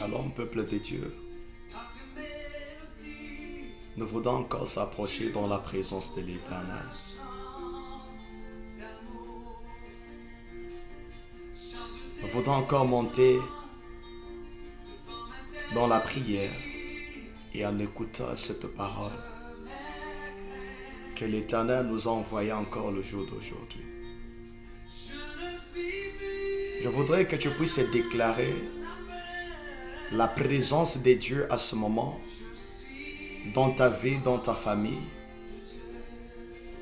Shalom, peuple de Dieu. Nous voulons encore s'approcher dans la présence de l'Éternel. Nous voulons encore monter dans la prière et en écoutant cette parole que l'Éternel nous a envoyée encore le jour d'aujourd'hui. Je voudrais que tu puisses déclarer la présence de Dieu à ce moment dans ta vie, dans ta famille.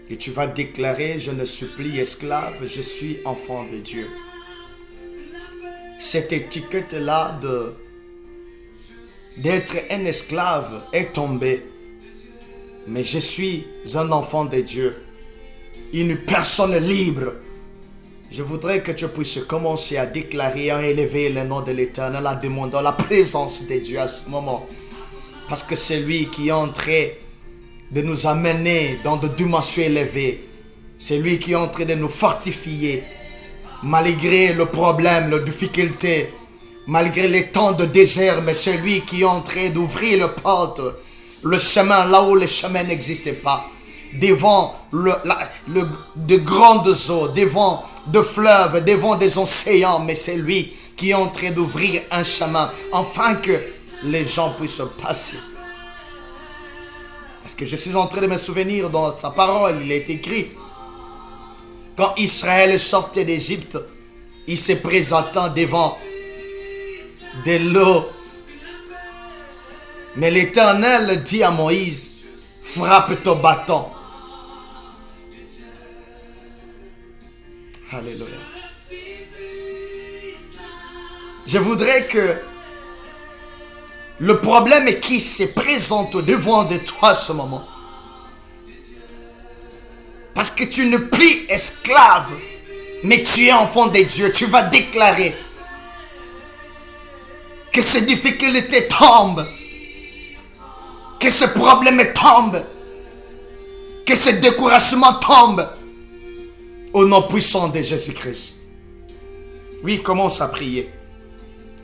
Et tu vas déclarer: je ne suis plus esclave, je suis enfant de Dieu. Cette étiquette-là d'être un esclave est tombée. Mais je suis un enfant de Dieu, une personne libre. Je voudrais que tu puisses commencer à déclarer et à élever le nom de l'Éternel, en demandant la présence de Dieu à ce moment. Parce que c'est lui qui est en train de nous amener dans de dimensions élevées. C'est lui qui est en train de nous fortifier. Malgré le problème, la difficulté, malgré les temps de désert, mais c'est lui qui est en train d'ouvrir le porte, le chemin là où le chemin n'existait pas. Devant de grandes eaux, devant de fleuves, devant des océans, mais c'est lui qui est en train d'ouvrir un chemin afin que les gens puissent passer. Parce que je suis en train de me souvenir dans sa parole, il est écrit: quand Israël sortait d'Égypte, il se présentant devant de l'eau. Mais l'Éternel dit à Moïse: frappe ton bâton. Alléluia. Je voudrais que le problème qui se présente devant de toi ce moment, parce que tu n'es plus esclave, mais tu es enfant de Dieu, tu vas déclarer que ces difficultés tombent, que ce problème tombe, que ce découragement tombe, au nom puissant de Jésus-Christ. Oui, commence à prier.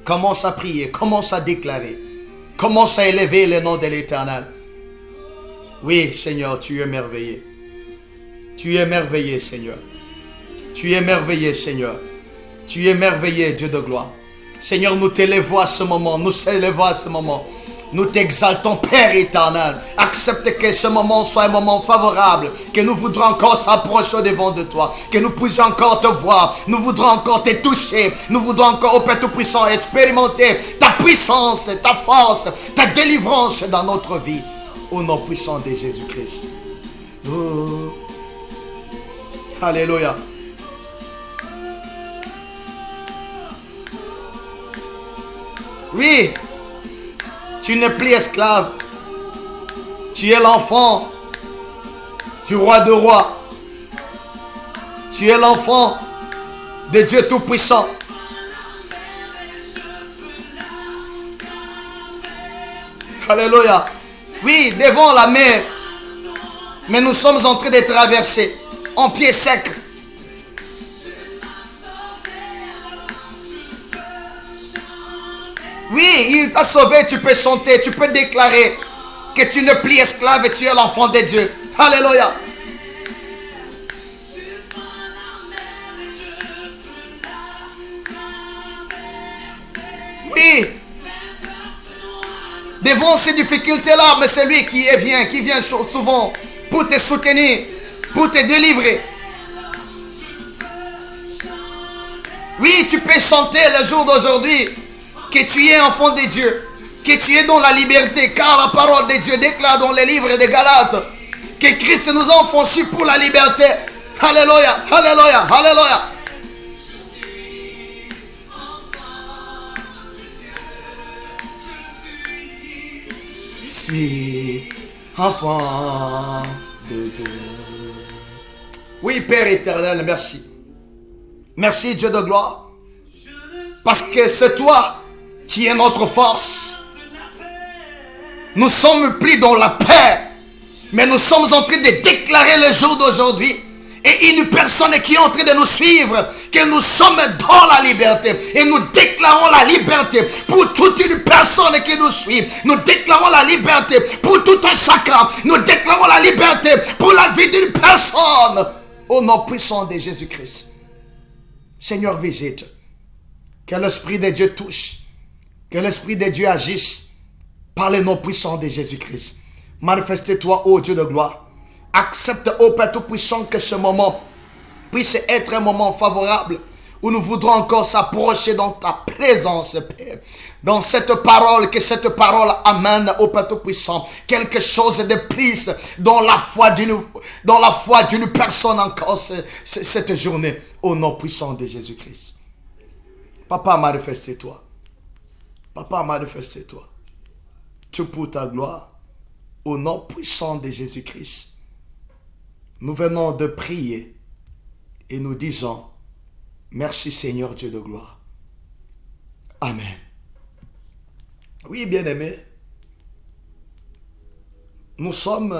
Commence à prier, commence à déclarer. Commence à élever le nom de l'Éternel. Oui, Seigneur, tu es merveilleux. Tu es merveilleux, Seigneur. Tu es merveilleux, Seigneur. Tu es merveilleux, Dieu de gloire. Seigneur, nous t'élevons à ce moment. Nous t'élevons à ce moment. Nous t'exaltons, Père éternel. Accepte que ce moment soit un moment favorable. Que nous voudrons encore s'approcher devant de toi. Que nous puissions encore te voir. Nous voudrons encore te toucher. Nous voudrons encore, au Père Tout-Puissant, expérimenter ta puissance, ta force, ta délivrance dans notre vie. Au nom puissant de Jésus-Christ. Oh. Alléluia. Oui. Tu n'es plus esclave. Tu es l'enfant du roi de rois. Tu es l'enfant de Dieu Tout-Puissant. Alléluia. Oui, devant la mer. Mais nous sommes en train de traverser en pied sec. Oui, il t'a sauvé, tu peux chanter, tu peux déclarer que tu n'es plus esclave et tu es l'enfant de Dieu. Alléluia. Oui. Devant ces difficultés-là, mais c'est lui qui vient souvent pour te soutenir, pour te délivrer. Oui, tu peux chanter le jour d'aujourd'hui que tu es enfant de Dieu, que tu es dans la liberté, car la parole de Dieu déclare dans les livres de Galates que Christ nous a enfoncés pour la liberté. Alléluia, alléluia, alléluia. Je suis enfant de Dieu. Oui, Père éternel, merci. Merci, Dieu de gloire. Parce que c'est toi qui est notre force. Nous sommes plus dans la paix, mais nous sommes en train de déclarer le jour d'aujourd'hui. Et une personne qui est en train de nous suivre, que nous sommes dans la liberté. Et nous déclarons la liberté pour toute une personne qui nous suit. Nous déclarons la liberté pour tout un chacun. Nous déclarons la liberté pour la vie d'une personne. Au nom puissant de Jésus-Christ. Seigneur, visite. Que l'Esprit de Dieu touche. Que l'Esprit de Dieu agisse. Par le nom puissant de Jésus-Christ. Manifeste-toi, ô Dieu de gloire. Accepte, ô Père Tout-Puissant, que ce moment puisse être un moment favorable où nous voudrons encore s'approcher dans ta présence, Père. Dans cette parole, que cette parole amène au Père Tout-Puissant quelque chose de plus dans la foi d'une personne encore cette journée. Au nom puissant de Jésus-Christ. Papa, manifeste-toi. Papa, manifeste-toi. Tu pour ta gloire. Au nom puissant de Jésus-Christ. Nous venons de prier et nous disons merci Seigneur Dieu de gloire. Amen. Oui, bien-aimés, nous sommes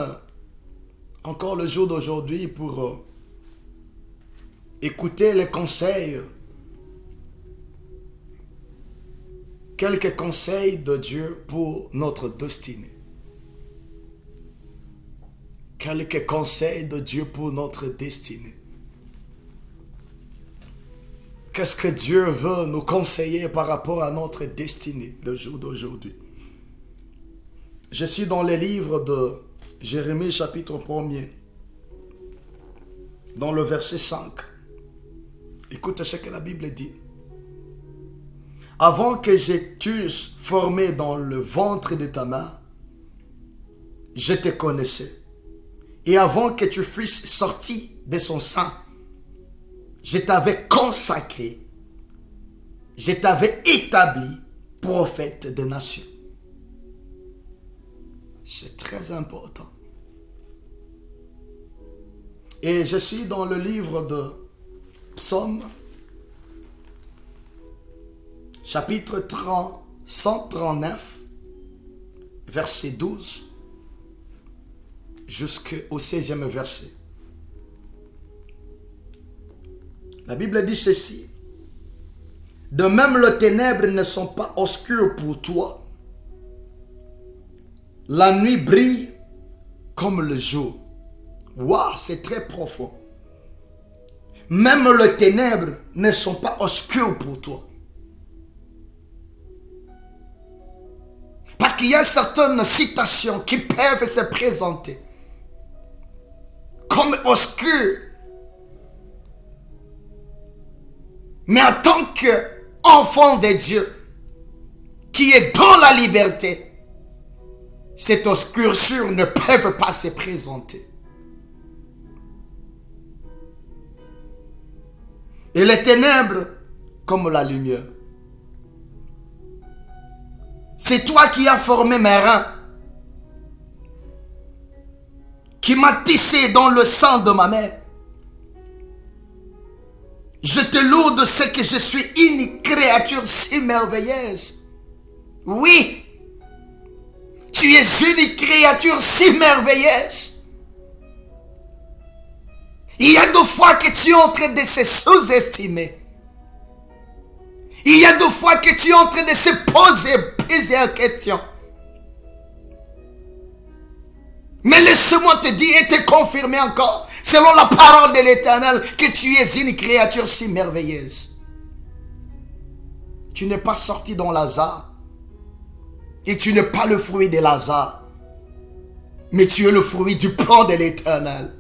encore le jour d'aujourd'hui pour écouter les conseils, quelques conseils de Dieu pour notre destinée. Quelques conseils de Dieu pour notre destinée. Qu'est-ce que Dieu veut nous conseiller par rapport à notre destinée le jour d'aujourd'hui? Je suis dans le livre de Jérémie chapitre 1er, dans le verset 5. Écoute ce que la Bible dit. Avant que je t'eusse formé dans le ventre de ta mère, je te connaissais. Et avant que tu fusses sorti de son sein, je t'avais consacré, je t'avais établi prophète des nations. C'est très important. Et je suis dans le livre de Psaume, chapitre 139, verset 12. Jusqu'au 16e verset. La Bible dit ceci. De même, les ténèbres ne sont pas obscures pour toi. La nuit brille comme le jour. Waouh, c'est très profond. Même les ténèbres ne sont pas obscures pour toi. Parce qu'il y a certaines citations qui peuvent se présenter comme obscur. Mais en tant qu'enfant de Dieu, qui est dans la liberté, cette obscurité ne peut pas se présenter. Et les ténèbres, comme la lumière. C'est toi qui as formé mes reins, qui m'a tissé dans le sang de ma mère. Je te loue de ce que je suis une créature si merveilleuse. Oui, tu es une créature si merveilleuse. Il y a deux fois que tu es en train de se sous-estimer. Il y a deux fois que tu es en train de se poser plusieurs questions. Mais laisse-moi te dire et te confirmer encore, selon la parole de l'Éternel, que tu es une créature si merveilleuse. Tu n'es pas sorti dans Lazare. Et tu n'es pas le fruit de Lazare. Mais tu es le fruit du plan de l'Éternel.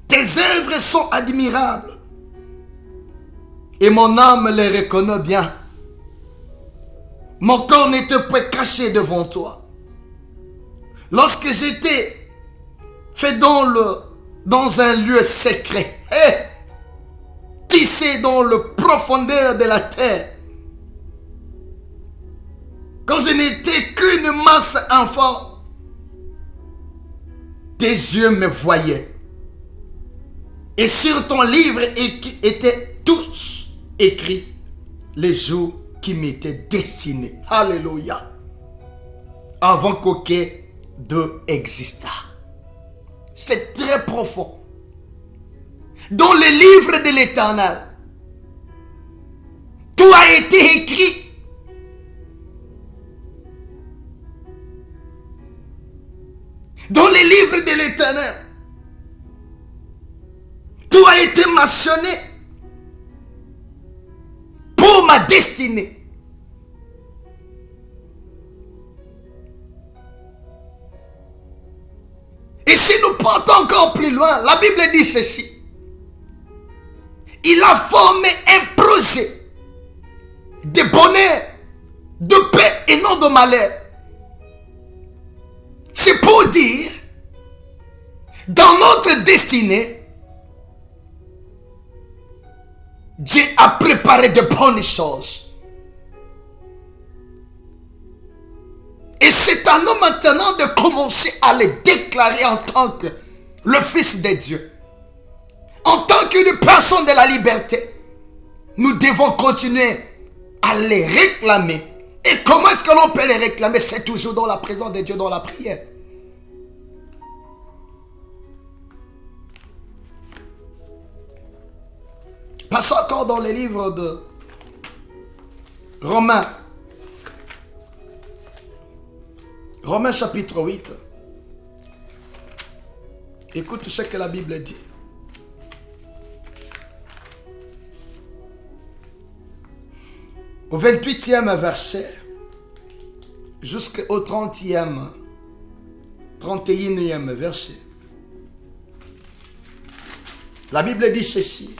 Tes œuvres sont admirables. Et mon âme les reconnaît bien. Mon corps n'était pas caché devant toi. Lorsque j'étais fait dans un lieu secret, tissé dans le profondeur de la terre, quand je n'étais qu'une masse informe, tes yeux me voyaient. Et sur ton livre étaient tous écrits les jours qui m'étaient destinés. Alléluia. Avant qu'aucun d'eux existât. C'est très profond. Dans le livre de l'Éternel, tout a été écrit. Dans les livres de l'Éternel, tout a été mentionné pour ma destinée. Et si nous partons encore plus loin, la Bible dit ceci. Il a formé un projet de bonheur, de paix et non de malheur. C'est pour dire, dans notre destinée, Dieu a préparé de bonnes choses. Et c'est à nous maintenant de commencer à les déclarer en tant que le Fils de Dieu. En tant qu'une personne de la liberté, nous devons continuer à les réclamer. Et comment est-ce que l'on peut les réclamer? C'est toujours dans la présence de Dieu, dans la prière. Passons encore dans les livres de Romains. Romains chapitre 8. Écoute ce que la Bible dit. Au 28e verset jusqu'au 31e verset. La Bible dit ceci.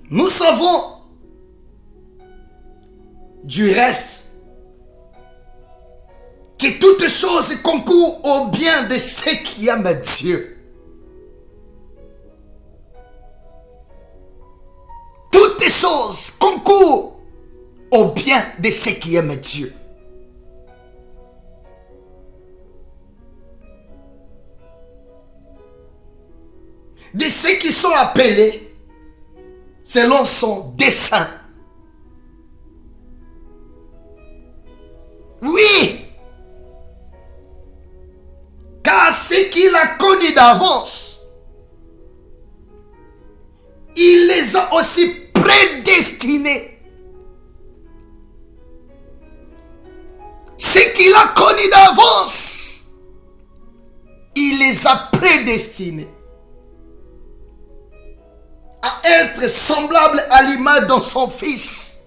Nous savons du reste que toutes choses concourent au bien de ceux qui aiment Dieu. Toutes choses concourent au bien de ceux qui aiment Dieu. De ceux qui sont appelés selon son dessein. Oui, car ce qu'il a connu d'avance, il les a aussi prédestinés. Ce qu'il a connu d'avance, il les a prédestinés à être semblables à l'image de son Fils,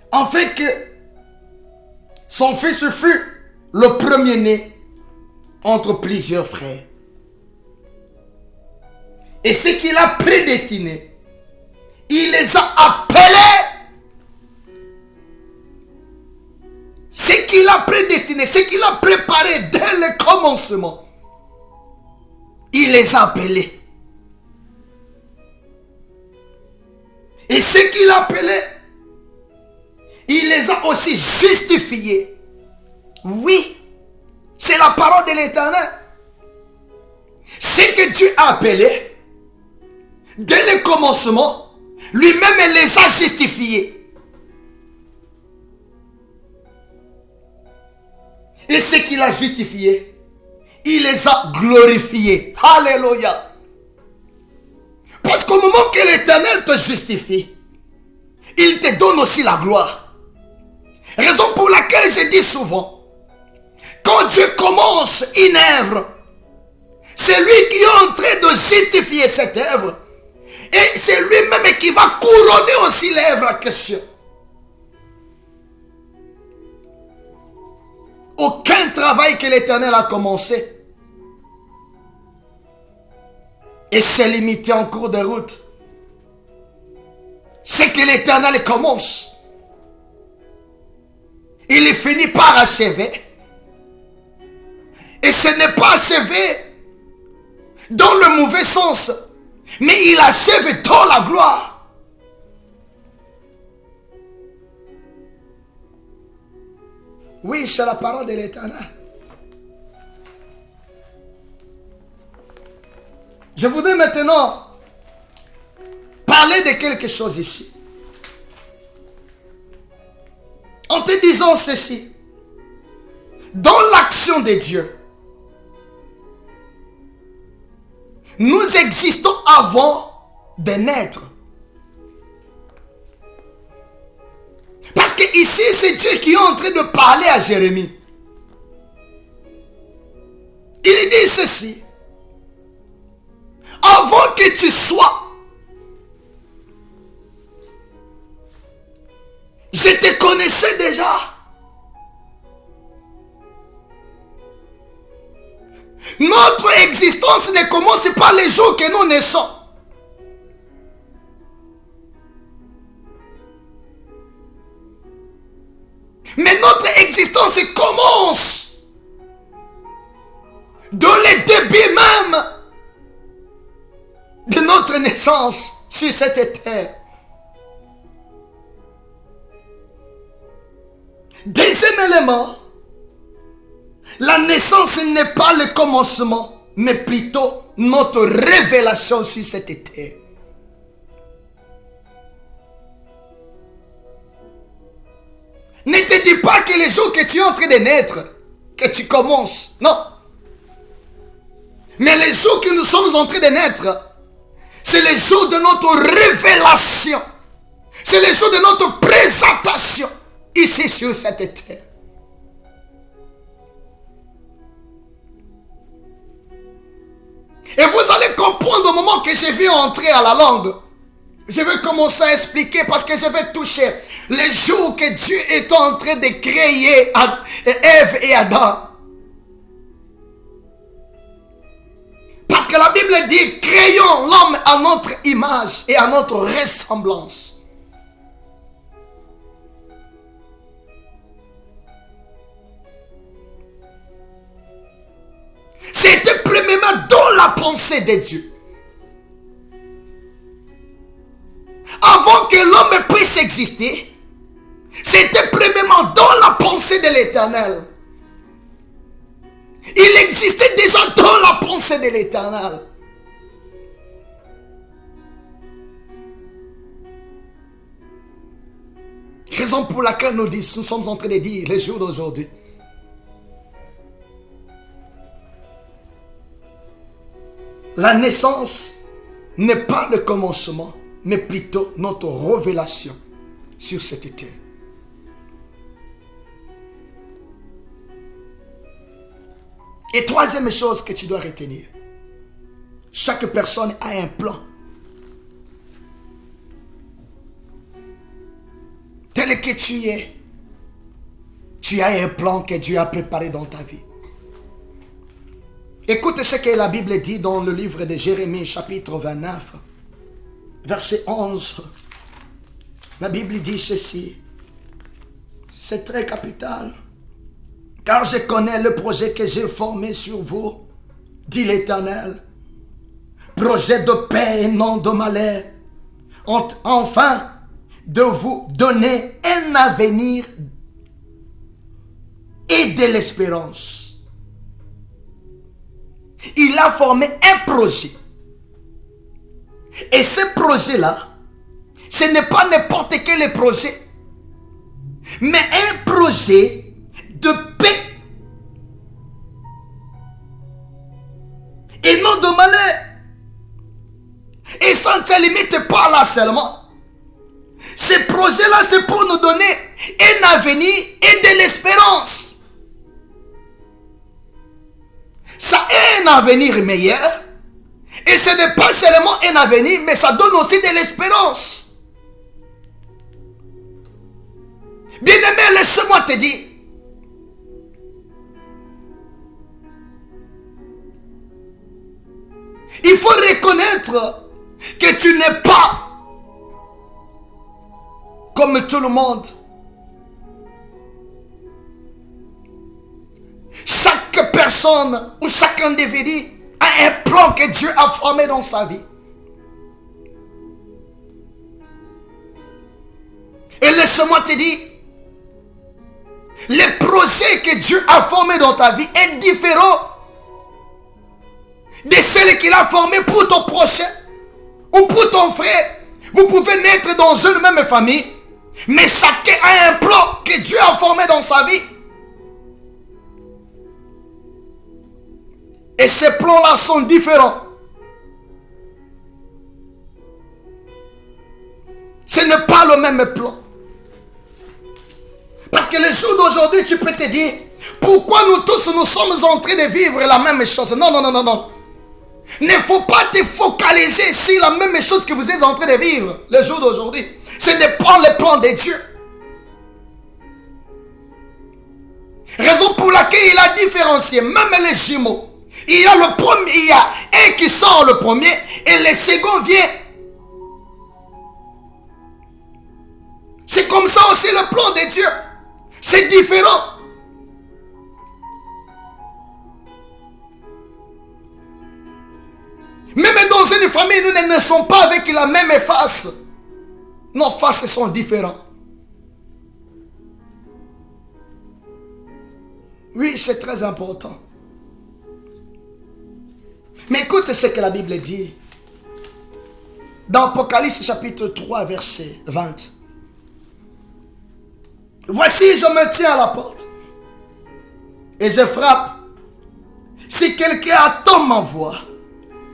afin que son Fils fût le premier-né entre plusieurs frères. Et ce qu'il a prédestiné, il les a appelés. Ce qu'il a prédestiné, ce qu'il a préparé dès le commencement, il les a appelés. Et ce qu'il a appelé, il les a aussi justifiés. Oui, c'est la parole de l'Éternel. Ce que Dieu a appelé, dès le commencement, lui-même les a justifiés. Et ce qu'il a justifié, il les a glorifiés. Alléluia. Parce qu'au moment que l'Éternel te justifie, il te donne aussi la gloire. Raison pour laquelle je dis souvent, quand Dieu commence une œuvre, c'est lui qui est en train de justifier cette œuvre. Et c'est lui-même qui va couronner aussi l'œuvre en question. Aucun travail que l'Éternel a commencé et s'est limité en cours de route. C'est que l'Éternel commence, il finit par achever. Et ce n'est pas achevé dans le mauvais sens, mais il achève dans la gloire. Oui, c'est la parole de l'Éternel. Je voudrais maintenant parler de quelque chose ici. te disant ceci. Dans l'action de Dieu, nous existons avant de naître. Parce que ici, c'est Dieu qui est en train de parler à Jérémie. Il dit ceci. Avant que tu sois, je te connaissais déjà. Notre existence ne commence pas les jours que nous naissons. Mais notre existence commence dans le début même de notre naissance sur cette terre. Deuxième élément, la naissance n'est pas le commencement, mais plutôt notre révélation sur cette terre. Ne te dis pas que les jours que tu es en train de naître, que tu commences. Non. Mais les jours que nous sommes en train de naître, c'est les jours de notre révélation. C'est les jours de notre présentation ici sur cette terre. Et vous allez comprendre au moment que je vais entrer à la langue. Je vais commencer à expliquer parce que je vais toucher les jours que Dieu est en train de créer Ève et Adam. Parce que la Bible dit, créons l'homme à notre image et à notre ressemblance. C'était premièrement dans la pensée de Dieu. Avant que l'homme puisse exister, c'était premièrement dans la pensée de l'Éternel. Il existait déjà dans la pensée de l'Éternel. Raison pour laquelle nous sommes en train de dire les jours d'aujourd'hui. La naissance n'est pas le commencement, mais plutôt notre révélation sur cette terre. Et troisième chose que tu dois retenir, chaque personne a un plan. Tel que tu es, tu as un plan que Dieu a préparé dans ta vie. Écoute ce que la Bible dit dans le livre de Jérémie, chapitre 29, verset 11. La Bible dit ceci. C'est très capital. Car je connais le projet que j'ai formé sur vous, dit l'Éternel. Projet de paix et non de malheur. Enfin, de vous donner un avenir et de l'espérance. Il a formé un projet. Et ce projet-là, ce n'est pas n'importe quel projet, mais un projet de paix et non de malheur. Et ça ne te limite pas là seulement. Ce projet-là, c'est pour nous donner un avenir et de l'espérance. Ça a un avenir meilleur. Et ce n'est pas seulement un avenir, mais ça donne aussi de l'espérance. Bien-aimé, laisse-moi te dire. Il faut reconnaître que tu n'es pas comme tout le monde. Chaque personne ou chaque individu a un plan que Dieu a formé dans sa vie. Et laisse-moi te dire, le projet que Dieu a formé dans ta vie est différent de celle qu'il a formé pour ton prochain ou pour ton frère. Vous pouvez naître dans une même famille, Mais chacun a un plan que Dieu a formé dans sa vie. Et ces plans-là sont différents. Ce n'est pas le même plan. Parce que le jour d'aujourd'hui, tu peux te dire, pourquoi nous tous nous sommes en train de vivre la même chose? Non, non, non, non, non. Il ne faut pas te focaliser sur la même chose que vous êtes en train de vivre le jour d'aujourd'hui. Ce n'est pas le plan de Dieu. Raison pour laquelle il a différencié même les jumeaux. Il y a le premier, il y a un qui sort le premier et le second vient. C'est comme ça aussi le plan de Dieu. C'est différent. Même dans une famille, nous ne naissons pas avec la même face. Nos faces sont différentes. Oui, c'est très important. Mais écoute ce que la Bible dit. Dans Apocalypse chapitre 3, verset 20. Voici, je me tiens à la porte. Et je frappe. Si quelqu'un attend ma voix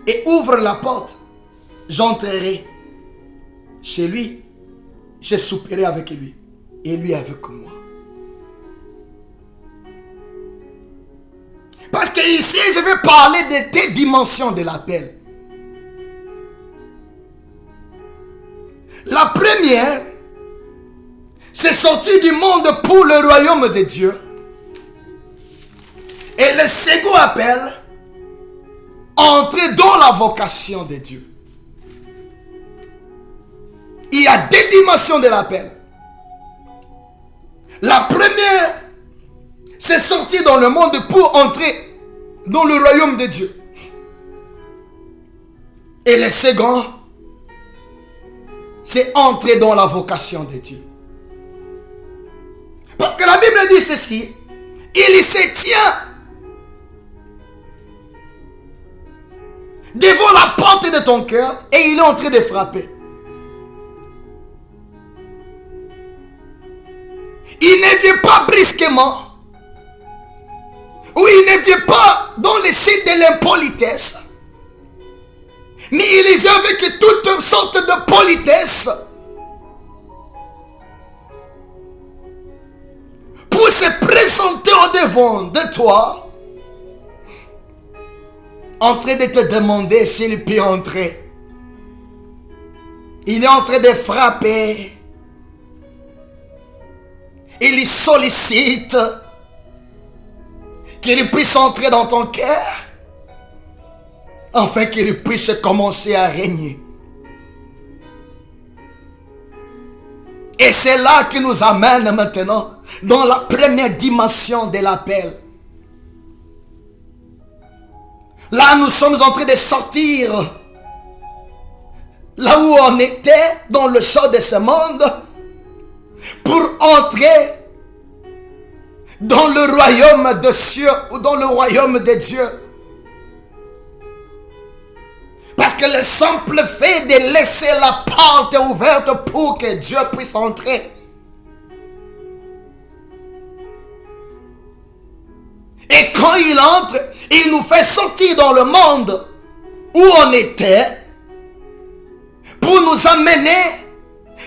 et ouvre la porte, j'entrerai chez lui. Je souperai avec lui. Et lui avec moi. Parce que ici, je vais parler de deux dimensions de l'appel. La première, c'est sortir du monde pour le royaume de Dieu. Et le second appel, entrer dans la vocation de Dieu. Il y a deux dimensions de l'appel. La première, c'est sortir dans le monde pour entrer dans le royaume de Dieu. Et le second, c'est entrer dans la vocation de Dieu. Parce que la Bible dit ceci, il se tient devant la porte de ton cœur et il est en train de frapper. Il ne vient pas brusquement. Ou il ne vient pas dans le site de l'impolitesse. Mais il vient avec toutes sortes de politesse. Pour se présenter au-devant de toi. En train de te demander s'il peut entrer. Il est en train de frapper. Il sollicite qu'il puisse entrer dans ton cœur afin qu'il puisse commencer à régner. Et c'est là qui nous amène maintenant dans la première dimension de l'appel. Là, nous sommes en train de sortir là où on était dans le champ de ce monde pour entrer dans le royaume de cieux ou dans le royaume de Dieu. Parce que le simple fait de laisser la porte ouverte pour que Dieu puisse entrer. Et quand il entre, il nous fait sortir dans le monde où on était pour nous amener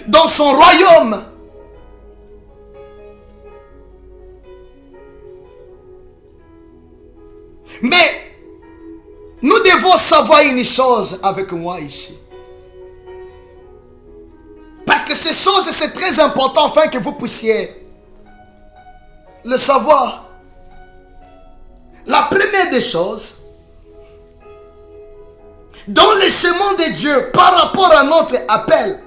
dans son royaume. Mais nous devons savoir une chose avec moi ici. Parce que ces choses, c'est très important afin que vous puissiez le savoir. La première des choses, dans le chemin de Dieu par rapport à notre appel,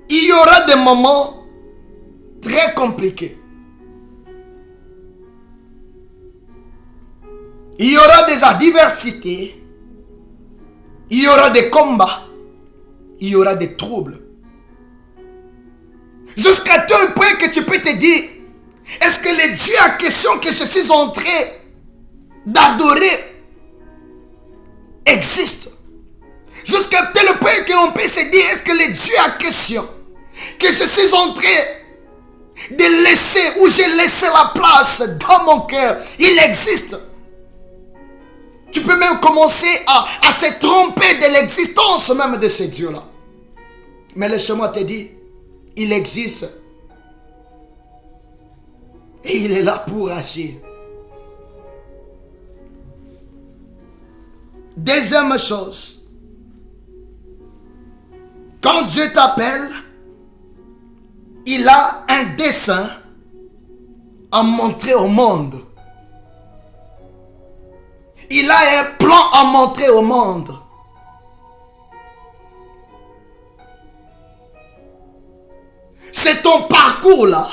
il y aura des moments très compliqués. Il y aura des adversités, il y aura des combats, il y aura des troubles. Jusqu'à tel point que tu peux te dire, est-ce que le Dieu en question que je suis en train d'adorer existe? Jusqu'à tel point que l'on peut se dire, est-ce que le Dieu en question que je suis en train de laisser, ou j'ai laissé la place dans mon cœur, il existe. Tu peux même commencer à se tromper de l'existence même de ces dieux-là. Mais laisse-moi te dire, il existe. Et il est là pour agir. Deuxième chose, quand Dieu t'appelle, il a un dessein à montrer au monde. Il a un plan à montrer au monde. C'est ton parcours là.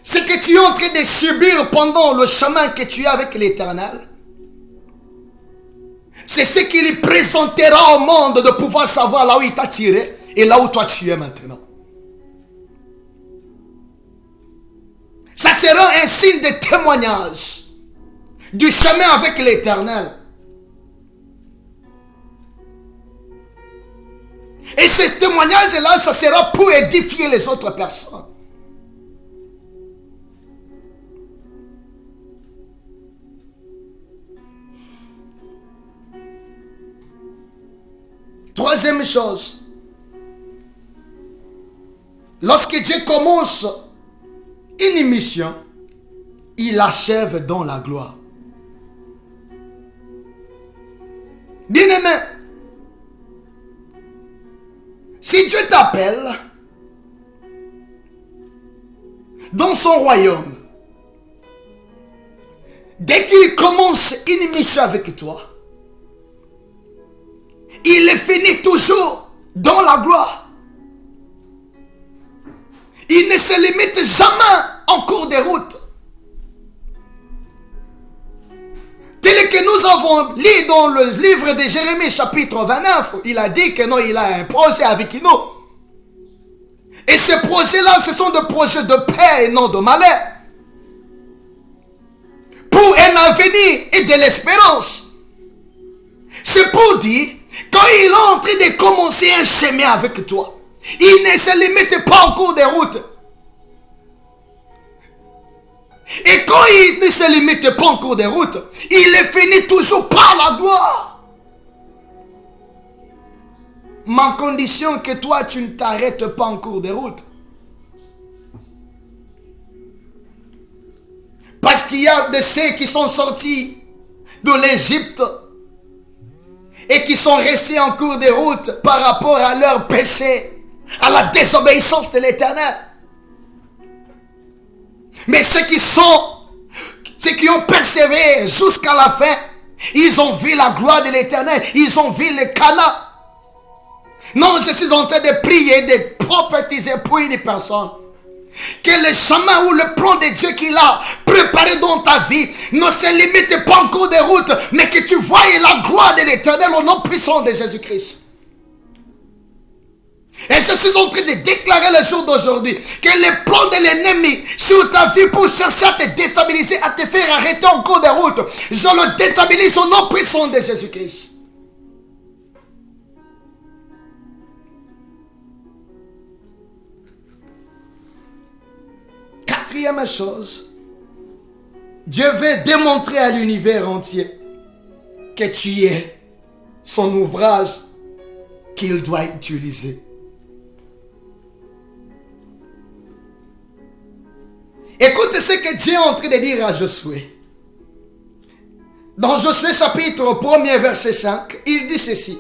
Ce que tu es en train de subir pendant le chemin que tu as avec l'Éternel. C'est ce qui lui présentera au monde de pouvoir savoir là où il t'a tiré et là où toi tu es maintenant. Ça sera un signe de témoignage du chemin avec l'Éternel. Et ce témoignage-là, ça sera pour édifier les autres personnes. Troisième chose, lorsque Dieu commence une mission, il achève dans la gloire. Bien-aimé, si Dieu t'appelle dans son royaume, dès qu'il commence une mission avec toi, il est fini toujours dans la gloire. Il ne se limite jamais en cours de route. Tel que nous avons lu dans le livre de Jérémie chapitre 29, il a dit que non, il a un projet avec nous. Et ces projets-là, ce sont des projets de paix et non de malheur. Pour un avenir et de l'espérance. C'est pour dire, quand il est en train de commencer un chemin avec toi, il ne se limite pas en cours de route. Et quand il ne se limite pas en cours de route, il est fini toujours par la gloire. Ma condition que toi, tu ne t'arrêtes pas en cours de route. Parce qu'il y a de ceux qui sont sortis de l'Égypte et qui sont restés en cours de route par rapport à leur péché, à la désobéissance de l'Éternel. Mais ceux qui ont persévéré jusqu'à la fin, ils ont vu la gloire de l'Éternel, ils ont vu le Canaan. Non, je suis en train de prier, de prophétiser pour une personne. Que le chemin ou le plan de Dieu qu'il a préparé dans ta vie ne se limite pas en cours de route, mais que tu voies la gloire de l'Éternel au nom puissant de Jésus-Christ. Et je suis en train de déclarer le jour d'aujourd'hui que le plan de l'ennemi sur ta vie pour chercher à te déstabiliser, à te faire arrêter en cours de route, je le déstabilise au nom puissant de Jésus-Christ. Quatrième chose, Dieu veut démontrer à l'univers entier que tu es son ouvrage qu'il doit utiliser. Écoute ce que Dieu est en train de dire à Josué. Dans Josué chapitre 1er verset 5, il dit ceci.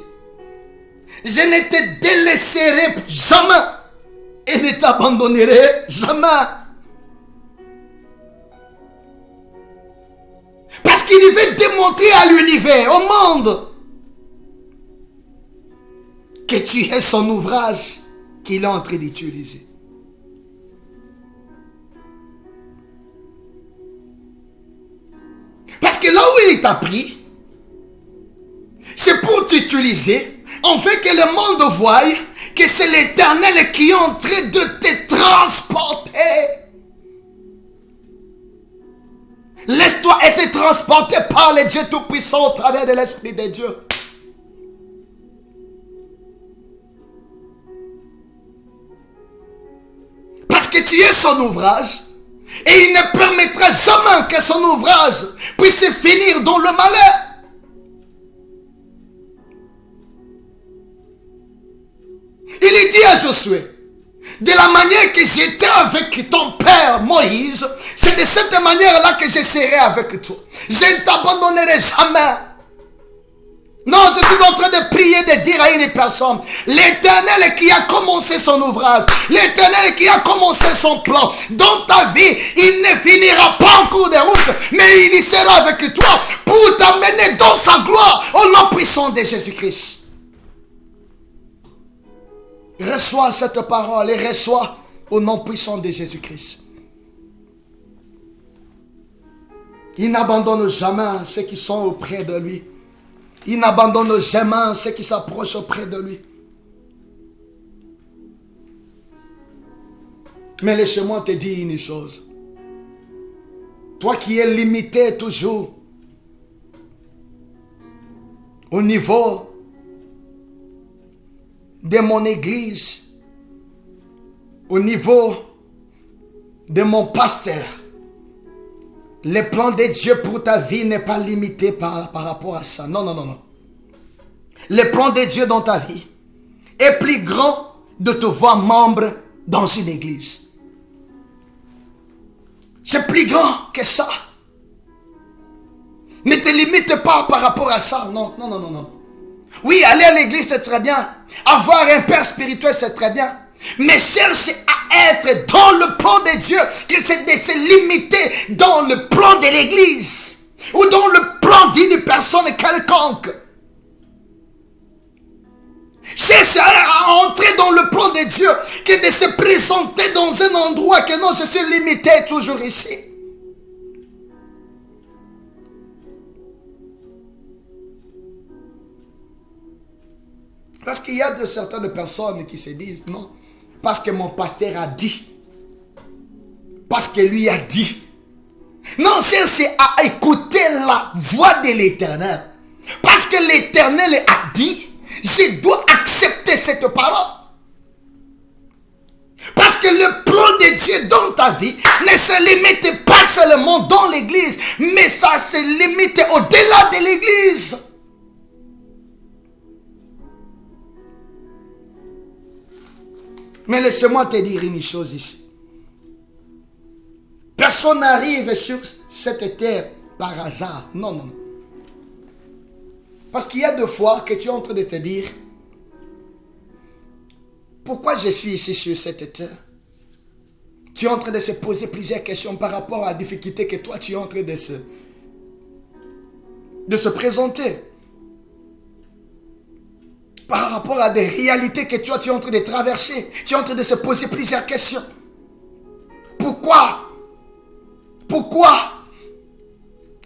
Je ne te délaisserai jamais et ne t'abandonnerai jamais. Parce qu'il veut démontrer à l'univers, au monde, que tu es son ouvrage qu'il est en train d'utiliser. Parce que là où il t'a pris, c'est pour t'utiliser, en fait que le monde voie que c'est l'Éternel qui est en train de te transporter. Laisse-toi être transporté par le Dieu Tout-Puissant au travers de l'Esprit de Dieu. tu es son ouvrage. Et il ne permettra jamais que son ouvrage puisse finir dans le malheur. Il dit à Josué, de la manière que j'étais avec ton père Moïse, c'est de cette manière-là que je serai avec toi. Je ne t'abandonnerai jamais. Non, je suis en train de prier, de dire à une personne, l'Éternel qui a commencé son ouvrage, l'Éternel qui a commencé son plan dans ta vie, il ne finira pas en cours de route, mais il y sera avec toi pour t'amener dans sa gloire au nom puissant de Jésus-Christ. Reçois cette parole et reçois au nom puissant de Jésus-Christ. Il n'abandonne jamais ceux qui sont auprès de lui. Il n'abandonne jamais ceux qui s'approchent auprès de lui. Mais laisse-moi te dire une chose. Toi qui es limité toujours au niveau de mon église, au niveau de mon pasteur, le plan de Dieu pour ta vie n'est pas limité par rapport à ça. Non, non, non, non. Le plan de Dieu dans ta vie est plus grand de te voir membre dans une église. C'est plus grand que ça. Ne te limite pas par rapport à ça. Non, non, non, non, non. Oui, aller à l'église c'est très bien. Avoir un père spirituel c'est très bien. Mais cherche à être dans le plan de Dieu, que c'est de se limiter dans le plan de l'église ou dans le plan d'une personne quelconque. Cherche à entrer dans le plan de Dieu, que de se présenter dans un endroit que non, je suis limité toujours ici. Parce qu'il y a de certaines personnes qui se disent non, parce que mon pasteur a dit, parce que lui a dit. Non, c'est à écouter la voix de l'Éternel. Parce que l'Éternel a dit, je dois accepter cette parole. Parce que le plan de Dieu dans ta vie ne se limite pas seulement dans l'église, mais ça se limite au-delà de l'église. Mais laisse-moi te dire une chose ici. Personne n'arrive sur cette terre par hasard. Non, non, non. Parce qu'il y a deux fois que tu es en train de te dire, pourquoi je suis ici sur cette terre? Tu es en train de se poser plusieurs questions par rapport à la difficulté que toi tu es en train de se présenter. Par rapport à des réalités que toi tu es en train de traverser. Tu es en train de se poser plusieurs questions. Pourquoi? Pourquoi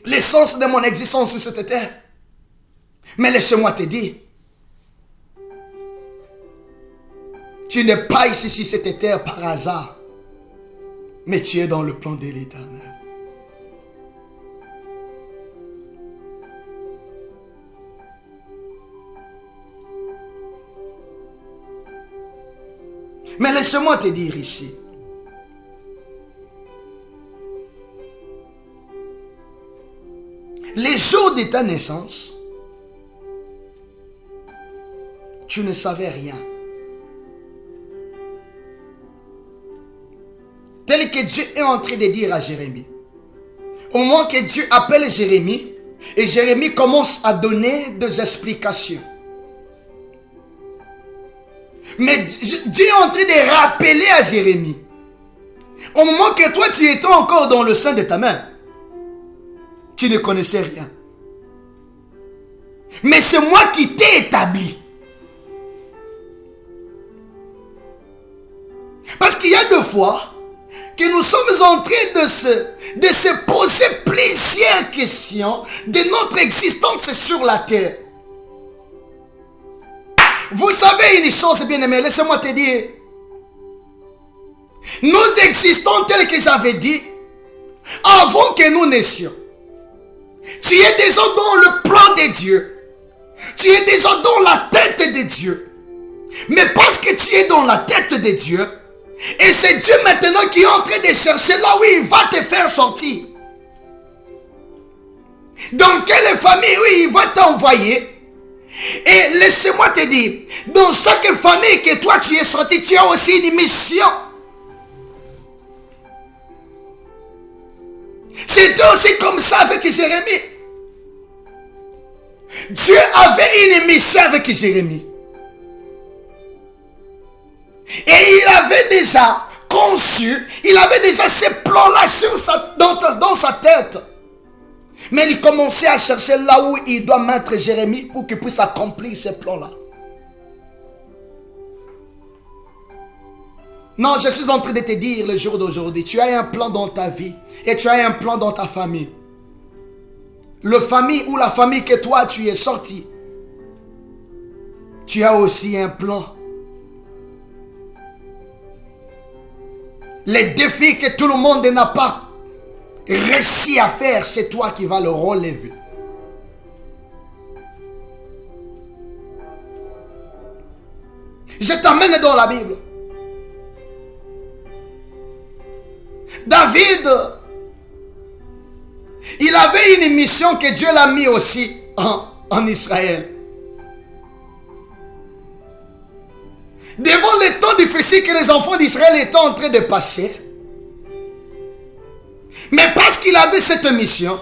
l'essence de mon existence sur cette terre? Mais laisse-moi te dire, tu n'es pas ici sur cette terre par hasard, mais tu es dans le plan de l'Éternel. Mais laisse-moi te dire ici, les jours de ta naissance, tu ne savais rien. Tel que Dieu est en train de dire à Jérémie. Au moment que Dieu appelle Jérémie, et Jérémie commence à donner des explications. Mais Dieu est en train de rappeler à Jérémie, au moment que toi tu étais encore dans le sein de ta mère, tu ne connaissais rien. Mais c'est moi qui t'ai établi. Parce qu'il y a deux fois que nous sommes en train de se poser plusieurs questions de notre existence sur la terre. Vous savez une chose, bien-aimé, laissez-moi te dire. Nous existons tel que j'avais dit avant que nous naissions. Tu es déjà dans le plan de Dieu. Tu es déjà dans la tête de Dieu. Mais parce que tu es dans la tête de Dieu, Et c'est Dieu maintenant qui est en train de chercher là où il va te faire sortir. Dans quelle famille, oui, il va t'envoyer. Et laissez-moi te dire, dans chaque famille que toi tu es sorti, tu as aussi une mission. C'était aussi comme ça avec Jérémie. Dieu avait une mission avec Jérémie. Et il avait déjà conçu, il avait déjà ces plans-là dans sa tête. Mais il commençait à chercher là où il doit mettre Jérémie pour qu'il puisse accomplir ces plans-là. Non, je suis en train de te dire le jour d'aujourd'hui, tu as un plan dans ta vie et tu as un plan dans ta famille. Le famille ou la famille que toi tu es sorti, tu as aussi un plan. Les défis que tout le monde n'a pas réussi à faire, c'est toi qui vas le relever. Je t'amène dans la Bible. David, il avait une mission que Dieu l'a mis aussi en Israël. Devant les temps difficiles que les enfants d'Israël étaient en train de passer, mais parce qu'il avait cette mission,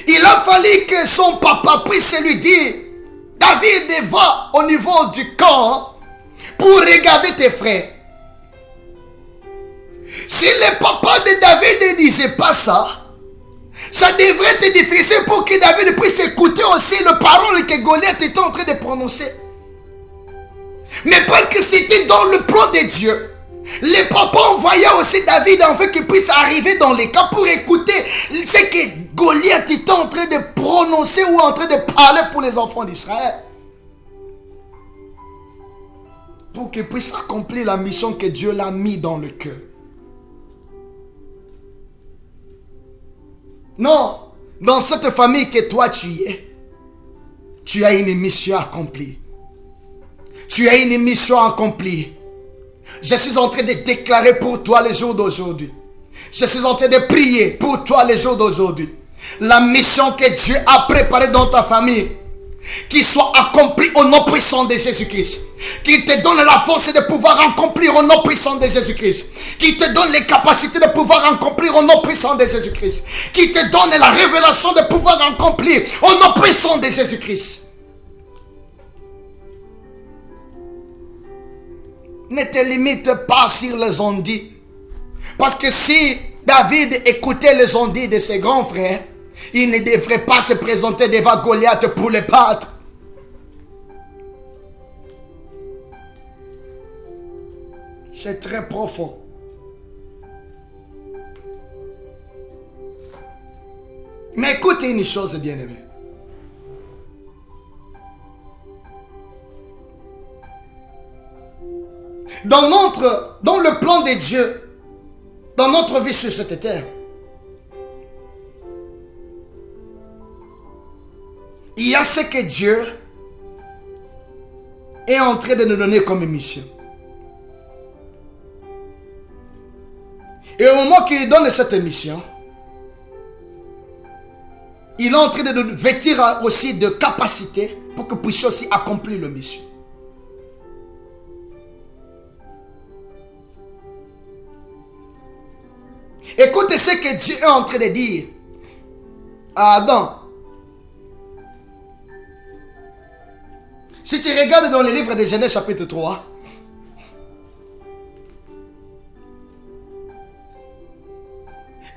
il a fallu que son papa puisse lui dire, David, va au niveau du camp pour regarder tes frères. Si le papa de David ne disait pas ça, ça devrait être difficile pour que David puisse écouter aussi les paroles que Goliath était en train de prononcer. Mais parce que c'était dans le plan de Dieu, les papas envoyaient aussi David afin qu'il puisse arriver dans les camps pour écouter ce que Goliath était en train de prononcer ou en train de parler pour les enfants d'Israël. Pour qu'il puisse accomplir la mission que Dieu l'a mis dans le cœur. Non, dans cette famille que toi tu es, tu as une mission accomplie. Tu as une mission accomplie. Je suis en train de déclarer pour toi les jours d'aujourd'hui. Je suis en train de prier pour toi les jours d'aujourd'hui. La mission que Dieu a préparée dans ta famille, qu'il soit accompli au nom puissant de Jésus-Christ. Qu'il te donne la force de pouvoir accomplir au nom puissant de Jésus-Christ. Qu'il te donne les capacités de pouvoir accomplir au nom puissant de Jésus-Christ. Qu'il te donne la révélation de pouvoir accomplir au nom puissant de Jésus-Christ. Ne te limite pas sur les ondits. Parce que si David écoutait les ondits de ses grands frères, il ne devrait pas se présenter devant Goliath pour les battre. C'est très profond. Mais écoutez une chose, bien-aimée. Dans le plan de Dieu, dans notre vie sur cette terre, il y a ce que Dieu est en train de nous donner comme mission. Et au moment qu'il donne cette mission, il est en train de nous vêtir aussi de capacités pour que nous puissions aussi accomplir la mission. Écoutez ce que Dieu est en train de dire à Adam. Si tu regardes dans le livre de Genèse chapitre 3,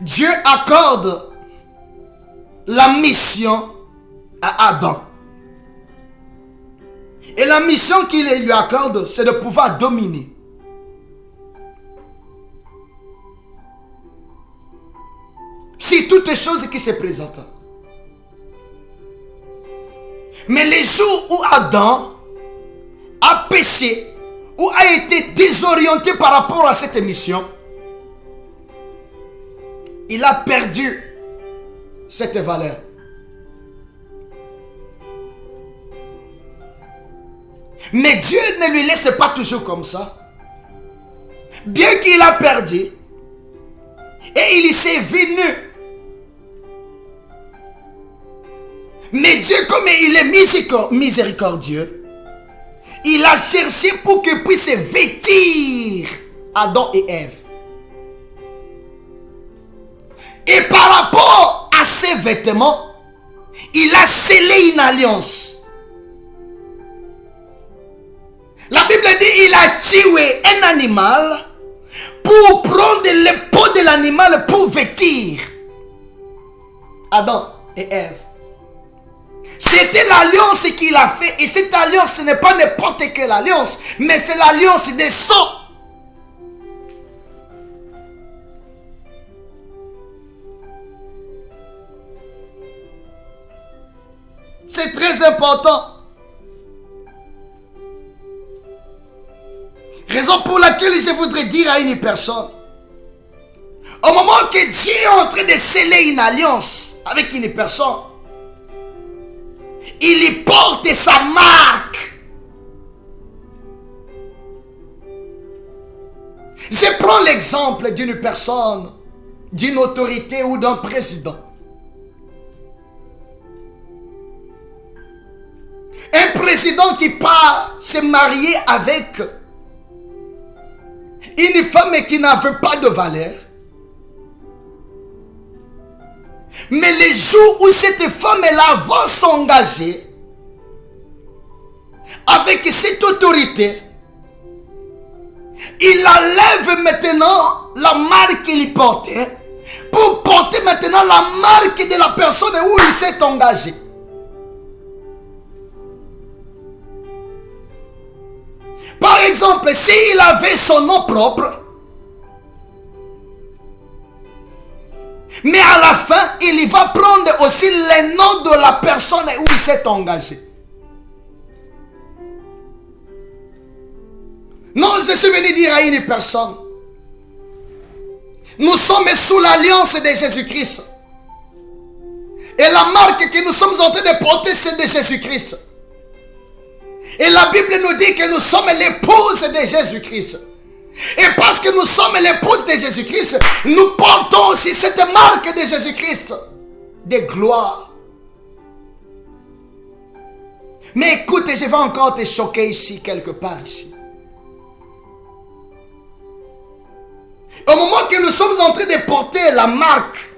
Dieu accorde la mission à Adam. Et la mission qu'il lui accorde, c'est de pouvoir dominer. Sur toutes les choses qui se présentent. Mais les jours où Adam a péché, ou a été désorienté par rapport à cette mission, il a perdu cette valeur. Mais Dieu ne lui laisse pas toujours comme ça. bien qu'il a perdu, et il s'est venu. Mais Dieu, comme il est miséricordieux, il a cherché pour qu'il puisse vêtir Adam et Ève. Et par rapport à ces vêtements, il a scellé une alliance. La Bible dit qu'il a tué un animal pour prendre les peaux de l'animal pour vêtir Adam et Ève. C'était l'alliance qu'il a fait. Et cette alliance, ce n'est pas n'importe quelle alliance, mais c'est l'alliance des sangs. C'est très important. Raison pour laquelle je voudrais dire à une personne, au moment que Dieu est en train de sceller une alliance avec une personne, il y porte sa marque. Je prends l'exemple d'une personne, d'une autorité ou d'un président. Un président qui part se marier avec une femme qui n'avait pas de valeur. Mais les jours où cette femme-là va s'engager avec cette autorité, il enlève maintenant la marque qu'il portait pour porter maintenant la marque de la personne où il s'est engagé. Par exemple, s'il avait son nom propre, mais à la fin, il va prendre aussi le nom de la personne où il s'est engagé. Non, je suis venu dire à une personne, nous sommes sous l'alliance de Jésus-Christ. Et la marque que nous sommes en train de porter, c'est de Jésus-Christ. Et la Bible nous dit que nous sommes l'épouse de Jésus-Christ. Et parce que nous sommes l'épouse de Jésus-Christ, nous portons aussi cette marque de Jésus-Christ, de gloire. Mais écoute, je vais encore te choquer ici, quelque part ici. Au moment que nous sommes en train de porter la marque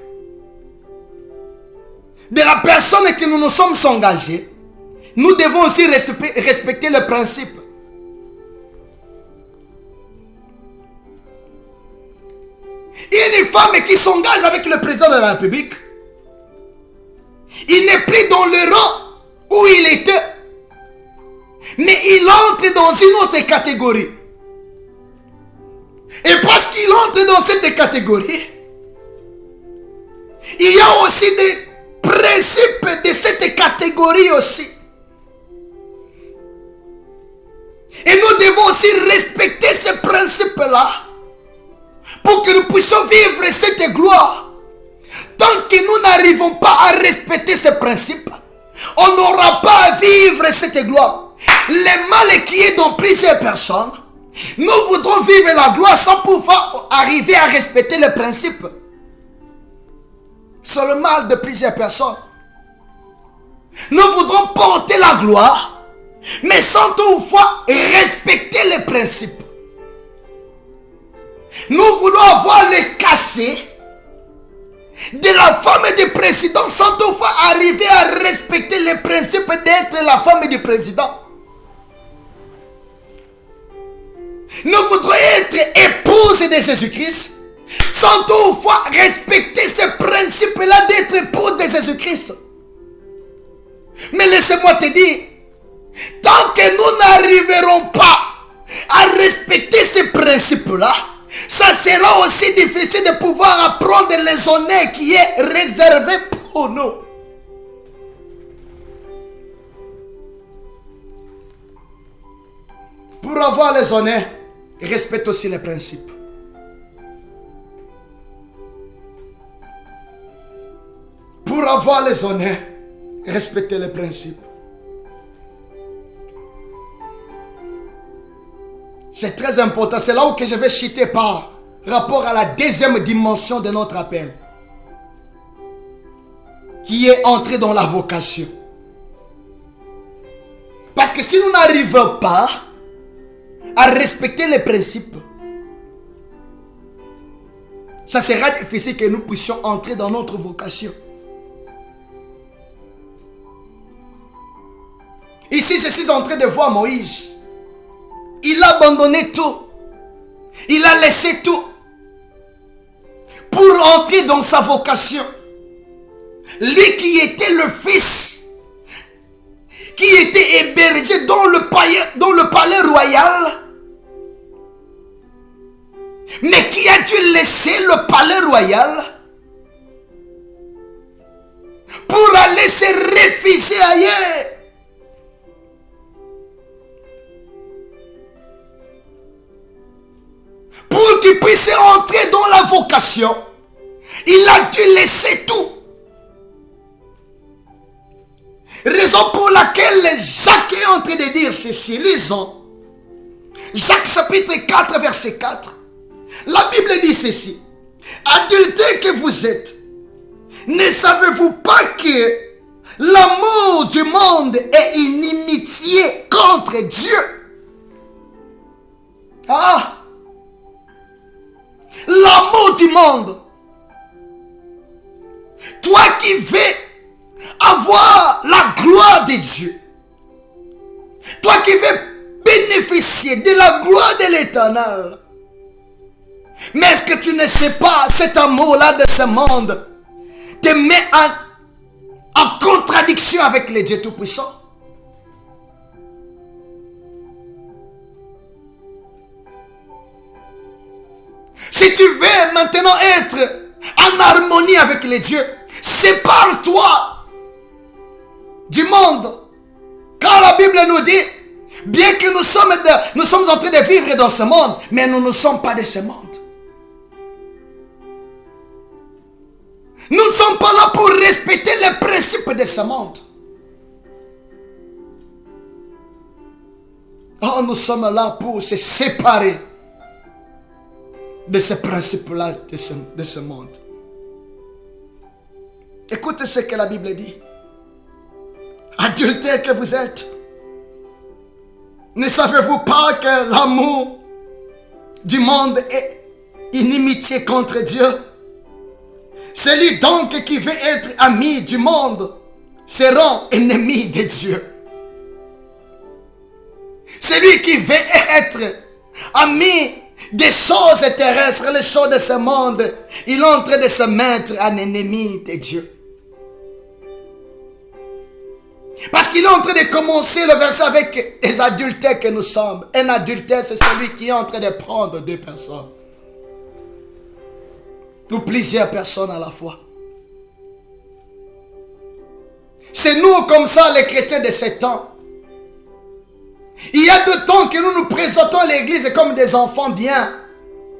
de la personne que nous nous sommes engagés, nous devons aussi respecter le principe. Une femme qui s'engage avec le président de la République, il n'est plus dans le rang où il était, mais il entre dans une autre catégorie. Et parce qu'il entre dans cette catégorie, il y a aussi des principes de cette catégorie aussi. Et nous devons aussi respecter ces principes-là pour que nous puissions vivre cette gloire. Tant que nous n'arrivons pas à respecter ces principes, on n'aura pas à vivre cette gloire. Le mal qui est dans plusieurs personnes, nous voudrons vivre la gloire sans pouvoir arriver à respecter les principes. C'est le mal de plusieurs personnes. Nous voudrons porter la gloire, mais sans toutefois respecter les principes. Nous voulons avoir les cachets de la femme du président sans toutefois arriver à respecter les principes d'être la femme du président. Nous voudrons être épouses de Jésus-Christ sans toutefois respecter ces principes-là d'être épouse de Jésus-Christ. Mais laissez-moi te dire, tant que nous n'arriverons pas à respecter ces principes-là, ça sera aussi difficile de pouvoir apprendre les honneurs qui est réservé pour nous. Pour avoir les honneurs, respecte aussi les principes. Pour avoir les honneurs, respectez les principes. C'est très important. C'est là où que je vais chuter par rapport à la deuxième dimension de notre appel, qui est entrer dans la vocation. Parce que si nous n'arrivons pas à respecter les principes, ça sera difficile que nous puissions entrer dans notre vocation. Ici, je suis en train de voir Moïse. Il a abandonné tout. Il a laissé tout pour entrer dans sa vocation. Lui qui était le fils, qui était hébergé dans le palais royal, mais qui a dû laisser le palais royal pour aller se réfugier ailleurs. Pour qu'il puisse entrer dans la vocation, il a dû laisser tout. Raison pour laquelle Jacques est en train de dire ceci. Lisons. Jacques chapitre 4 verset 4. La Bible dit ceci. Adultères que vous êtes, ne savez-vous pas que l'amour du monde est inimitié contre Dieu? Ah! L'amour du monde. Toi qui veux avoir la gloire de Dieu, toi qui veux bénéficier de la gloire de l'Éternel, mais est-ce que tu ne sais pas, cet amour-là de ce monde te met en contradiction avec le Dieu Tout-Puissant? Si tu veux maintenant être en harmonie avec les dieux, sépare-toi du monde. Car la Bible nous dit, bien que nous sommes en train de vivre dans ce monde, mais nous ne sommes pas de ce monde. Nous ne sommes pas là pour respecter les principes de ce monde. Oh, nous sommes là pour se séparer de ces principes-là, de ce monde. Écoutez ce que la Bible dit. Adultères que vous êtes, ne savez-vous pas que l'amour du monde est inimitié contre Dieu? Celui donc qui veut être ami du monde sera ennemi de Dieu. Celui qui veut être ami des choses terrestres, les choses de ce monde, il est en train de se mettre en ennemi de Dieu. Parce qu'il est en train de commencer le verset avec les adultères que nous sommes. Un adultère, c'est celui qui est en train de prendre deux personnes. Ou plusieurs personnes à la fois. C'est nous comme ça, les chrétiens de ce temps. Il y a des temps que nous nous présentons à l'église comme des enfants bien.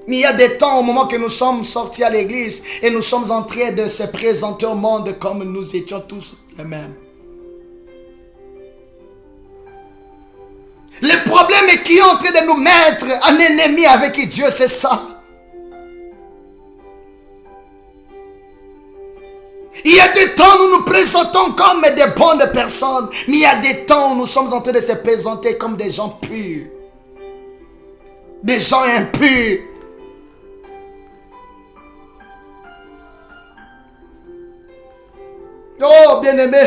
Mais il y a des temps au moment que nous sommes sortis à l'église et nous sommes en train de se présenter au monde comme nous étions tous les mêmes. Le problème est qui est en train de nous mettre en ennemi avec Dieu, c'est ça. Il y a des temps où nous nous présentons comme des bonnes personnes, mais il y a des temps où nous sommes en train de se présenter comme des gens purs, des gens impurs. Oh, bien-aimé,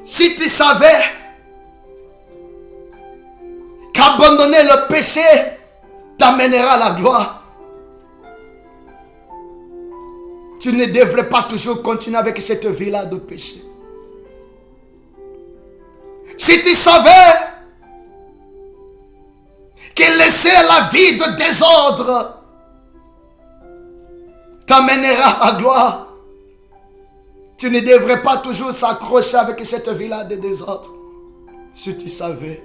si tu savais qu'abandonner le péché t'amènera à la gloire, tu ne devrais pas toujours continuer avec cette vie-là de péché. Si tu savais que laisser la vie de désordre t'amènera à la gloire, tu ne devrais pas toujours s'accrocher avec cette vie-là de désordre. Si tu savais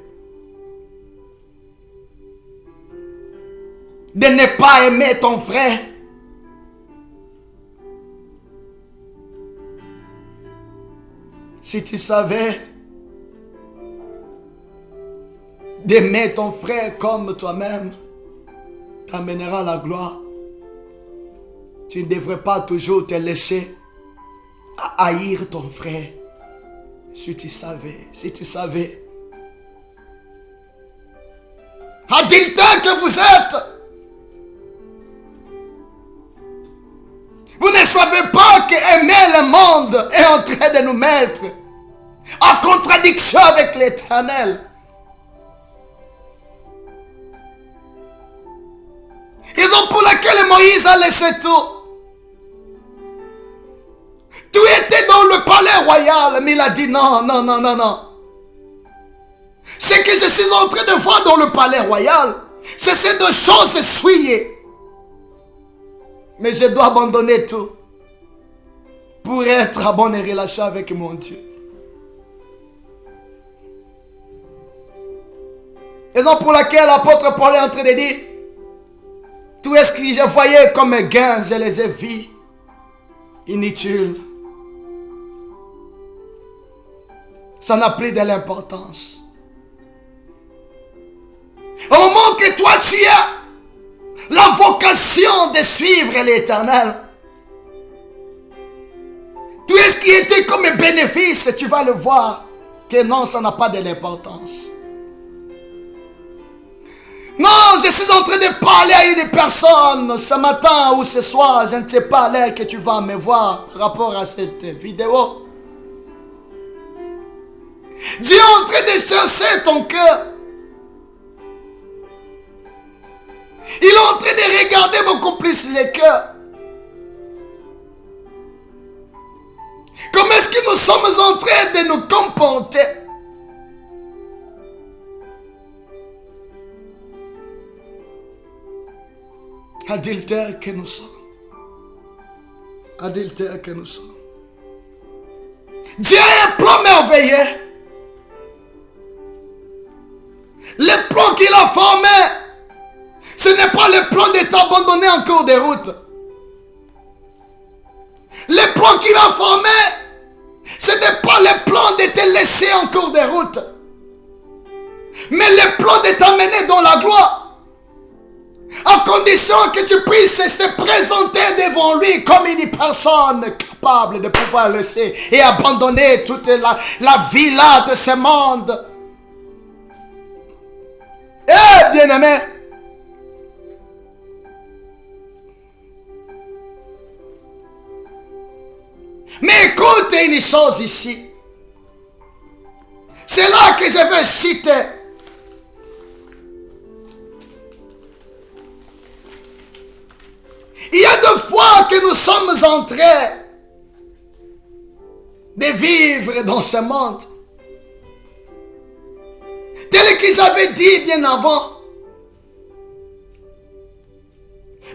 de ne pas aimer ton frère, si tu savais d'aimer ton frère comme toi-même t'amènera la gloire. Tu ne devrais pas toujours te laisser à haïr ton frère. Si tu savais. Adultère que vous êtes, vous ne savez pas qu'aimer le monde est en train de nous mettre en contradiction avec l'Éternel. Raison pour laquelle Moïse a laissé tout. Tout était dans le palais royal, mais il a dit non. Ce que je suis en train de voir dans le palais royal, c'est ces deux choses souillées. Mais je dois abandonner tout pour être en bonne relation avec mon Dieu. Raison pour laquelle l'apôtre Paul est en train de dire, tout ce que je voyais comme gain, je les ai vus inutiles. Ça n'a plus de l'importance. Au moment que toi tu as la vocation de suivre l'Éternel, tout ce qui était comme un bénéfice, tu vas le voir que non, ça n'a pas de l'importance. Non, je suis en train de parler à une personne ce matin ou ce soir, je ne sais pas l'heure que tu vas me voir par rapport à cette vidéo. Dieu est en train de chercher ton cœur. Il est en train de regarder beaucoup plus les cœurs. Comment est-ce que nous sommes en train de nous comporter? Adultères que nous sommes. Adultères que nous sommes. Dieu a un plan merveilleux. Le plan qu'il a formé, ce n'est pas le plan de t'abandonner en cours de route. Le plan qu'il a formé, ce n'est pas le plan de te laisser en cours de route, mais le plan de t'amener dans la gloire. À condition que tu puisses se présenter devant lui comme une personne capable de pouvoir laisser et abandonner toute la vie là de ce monde. Eh bien-aimé, mais écoute une chose ici. C'est là que je veux citer. Il y a deux fois que nous sommes en train de vivre dans ce monde. Tel que j'avais dit bien avant.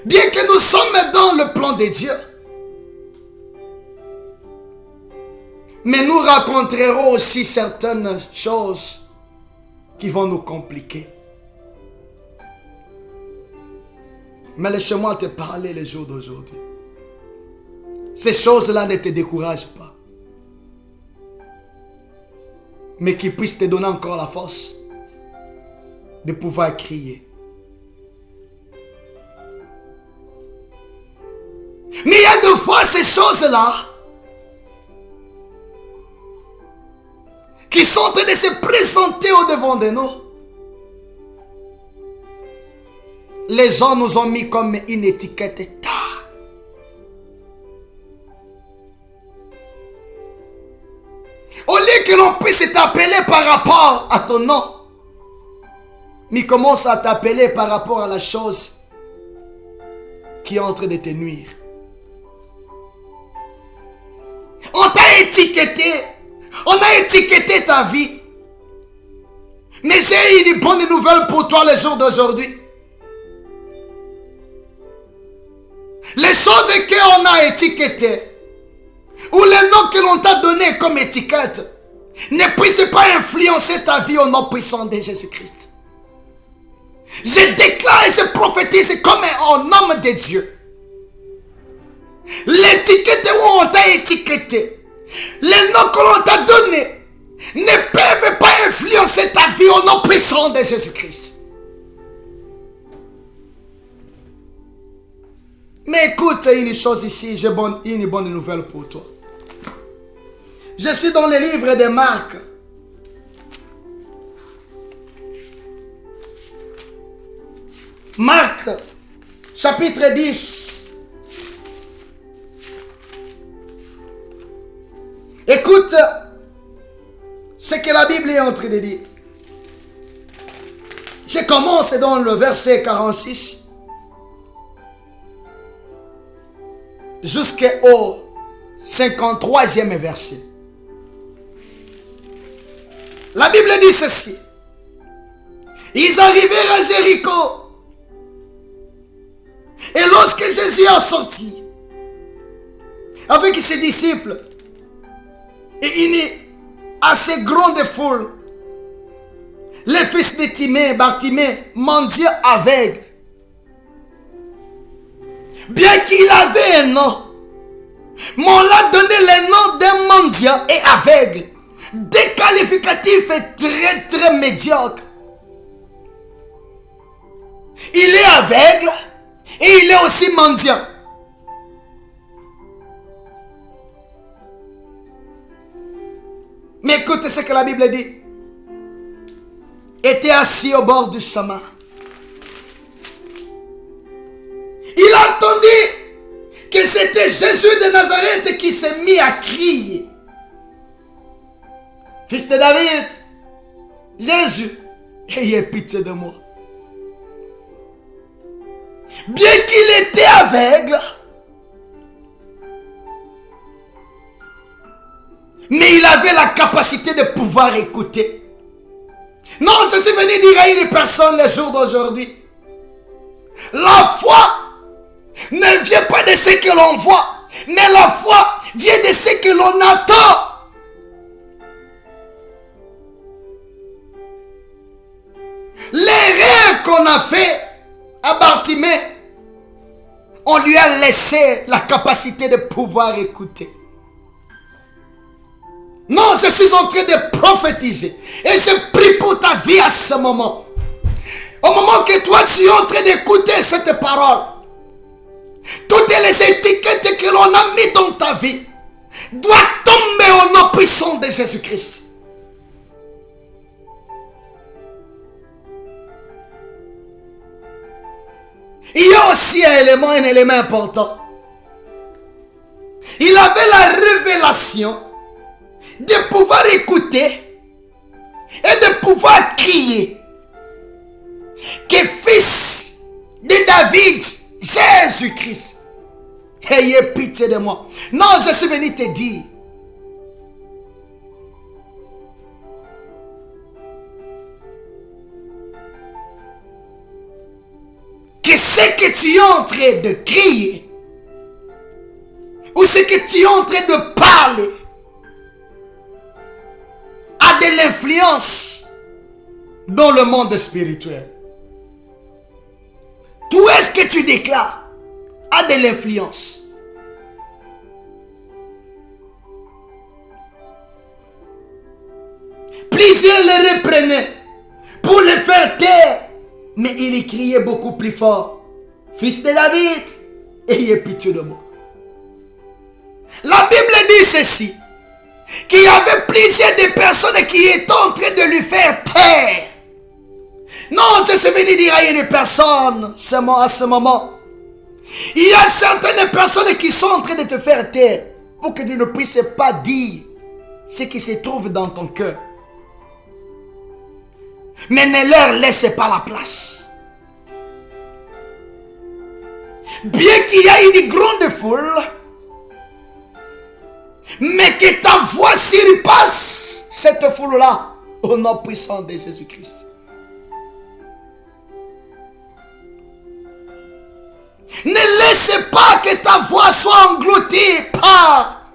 Bien que nous sommes dans le plan de Dieu. Mais nous rencontrerons aussi certaines choses qui vont nous compliquer. Mais laisse-moi te parler les jours d'aujourd'hui. Ces choses-là ne te découragent pas. Mais qui puissent te donner encore la force de pouvoir crier. Mais il y a deux fois ces choses-là qui sont en train de se présenter au-devant de nous. Les gens nous ont mis comme une étiquette tard. Au lieu que l'on puisse t'appeler par rapport à ton nom, mais commence à t'appeler par rapport à la chose qui est en train de te nuire. On t'a étiqueté. On a étiqueté ta vie. Mais j'ai une bonne nouvelle pour toi le jour d'aujourd'hui. Les choses qu'on a étiquetées, ou les noms que l'on t'a donné comme étiquette, ne puissent pas influencer ta vie au nom puissant de Jésus-Christ. Je déclare et je prophétise comme un homme de Dieu. L'étiquette où on t'a étiqueté, les noms que l'on t'a donné, ne peuvent pas influencer ta vie au nom puissant de Jésus-Christ. Mais écoute une chose ici, j'ai une bonne nouvelle pour toi. Je suis dans le livre de Marc. Marc, chapitre 10. Écoute ce que la Bible est en train de dire. Je commence dans le verset 46 jusqu'au 53e verset. La Bible dit ceci. Ils arrivèrent à Jéricho. Et lorsque Jésus a sorti avec ses disciples et une assez grande foule, les fils de Timée, Bartimée, mendiant aveugle, bien qu'il avait un nom, mais on l'a donné le nom d'un mendiant et aveugle, des qualificatifs très très médiocres. Il est aveugle et il est aussi mendiant. Mais écoutez ce que la Bible dit. Était assis au bord du chemin. Il a entendu que c'était Jésus de Nazareth qui s'est mis à crier. Fils de David, Jésus, ayez pitié de moi. Bien qu'il était aveugle, mais il avait la capacité de pouvoir écouter. Non, je suis venu dire à une personne les jours d'aujourd'hui. La foi ne vient pas de ce que l'on voit, mais la foi vient de ce que l'on attend. L'erreur qu'on a fait à Bartimée, on lui a laissé la capacité de pouvoir écouter. Non, je suis en train de prophétiser. Et je prie pour ta vie à ce moment. Au moment que toi tu es en train d'écouter cette parole, toutes les étiquettes que l'on a mises dans ta vie doivent tomber au nom puissant de Jésus-Christ. Il y a aussi un élément important. Il avait la révélation de pouvoir écouter et de pouvoir crier que fils de David, Jésus-Christ, ayez pitié de moi. Non, je suis venu te dire, que ce que tu es en train de crier ou ce que tu es en train de parler a de l'influence dans le monde spirituel. Tout ce que tu déclares a de l'influence. Plusieurs le reprenaient pour le faire taire, mais il y criait beaucoup plus fort. Fils de David, ayez pitié de moi. La Bible dit ceci, qu'il y avait plusieurs de personnes qui étaient en train de lui faire taire. Non, je suis venu dire à une personne à ce moment, il y a certaines personnes qui sont en train de te faire taire pour que tu ne puisses pas dire ce qui se trouve dans ton cœur. Mais ne leur laisse pas la place. Bien qu'il y ait une grande foule, mais que ta voix surpasse cette foule-là au nom puissant de Jésus-Christ. Ne laisse pas que ta voix soit engloutie par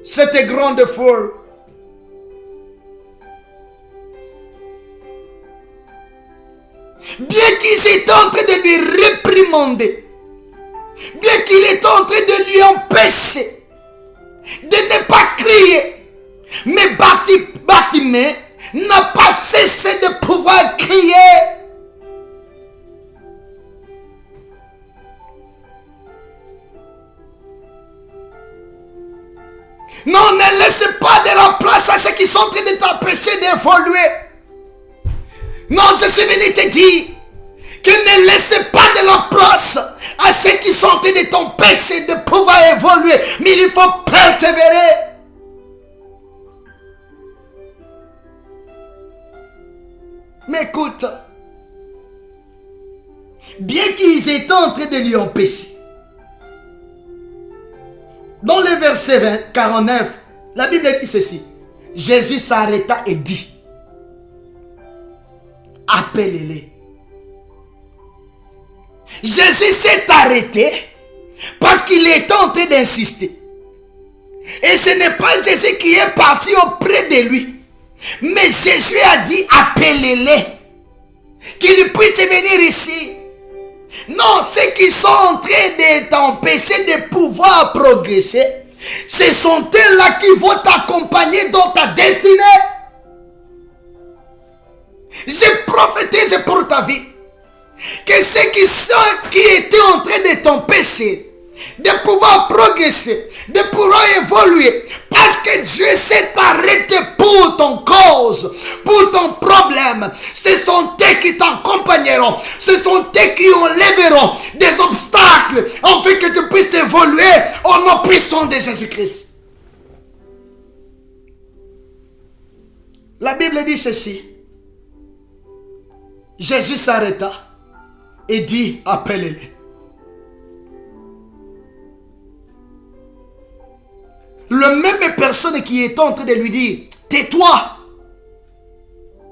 cette grande foule. Bien qu'ils étaient en train de lui réprimander, bien qu'il était en train de lui empêcher de ne pas crier, mais Bartimée n'a pas cessé de pouvoir crier. Non, ne laisse pas de la place à ceux qui sont en train de t'empêcher d'évoluer. Non, je suis venu te dire que ne laisse pas de la place à ceux qui sont en train de t'empêcher de pouvoir évoluer. Mais il faut persévérer. Mais écoute, bien qu'ils étaient en train de lui empêcher, dans le verset 49, la Bible dit ceci. Jésus s'arrêta et dit, appelez-les. Jésus s'est arrêté parce qu'il était en train d'insister. Et ce n'est pas Jésus qui est parti auprès de lui. Mais Jésus a dit, appelez-les. Qu'ils puissent venir ici. Non, ceux qui sont en train de t'empêcher de pouvoir progresser, ce sont eux-là qui vont t'accompagner dans ta destinée. Je prophétise pour ta vie que ceux qui étaient en train de t'empêcher de pouvoir progresser, de pouvoir évoluer, parce que Dieu s'est arrêté pour ton cause, pour ton problème. Ce sont eux qui t'accompagneront, ce sont eux qui enlèveront des obstacles afin que tu puisses évoluer au nom puissant de Jésus-Christ. La Bible dit ceci. Jésus s'arrêta et dit, appelez-les. Le même personne qui est en train de lui dire, tais-toi.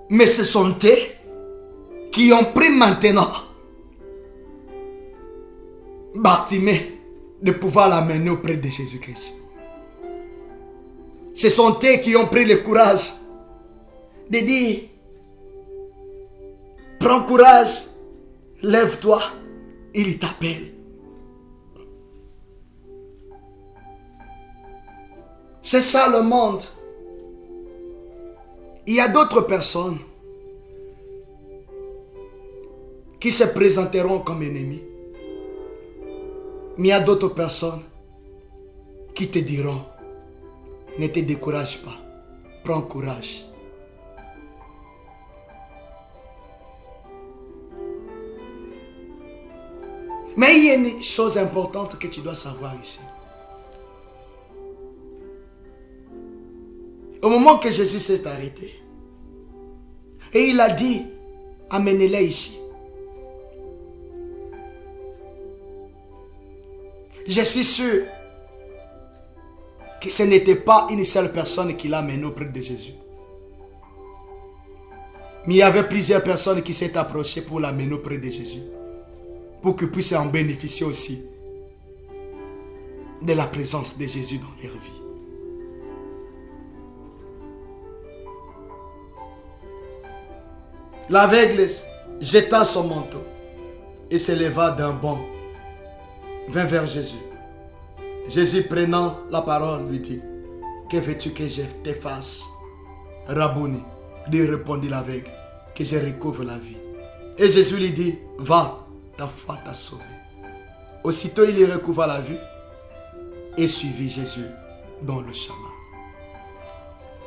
Mais ce sont eux qui ont pris maintenant Bartimée de pouvoir l'amener auprès de Jésus-Christ. Ce sont eux qui ont pris le courage de dire, prends courage, lève-toi, il t'appelle. C'est ça le monde. Il y a d'autres personnes qui se présenteront comme ennemis. Mais il y a d'autres personnes qui te diront, ne te décourage pas, prends courage. Mais il y a une chose importante que tu dois savoir ici. Au moment que Jésus s'est arrêté, et il a dit, amenez-les ici. Je suis sûr que ce n'était pas une seule personne qui l'a amené auprès de Jésus. Mais il y avait plusieurs personnes qui s'étaient approchées pour l'amener auprès de Jésus. Pour qu'ils puissent en bénéficier aussi de la présence de Jésus dans leur vie. L'aveugle jeta son manteau et se leva d'un bond, vint vers Jésus. Jésus prenant la parole lui dit, que veux-tu que je te fasse? Rabouni, lui répondit l'aveugle, que je recouvre la vie. Et Jésus lui dit, va, ta foi t'a sauvé. Aussitôt il recouvra la vue et suivit Jésus dans le chemin.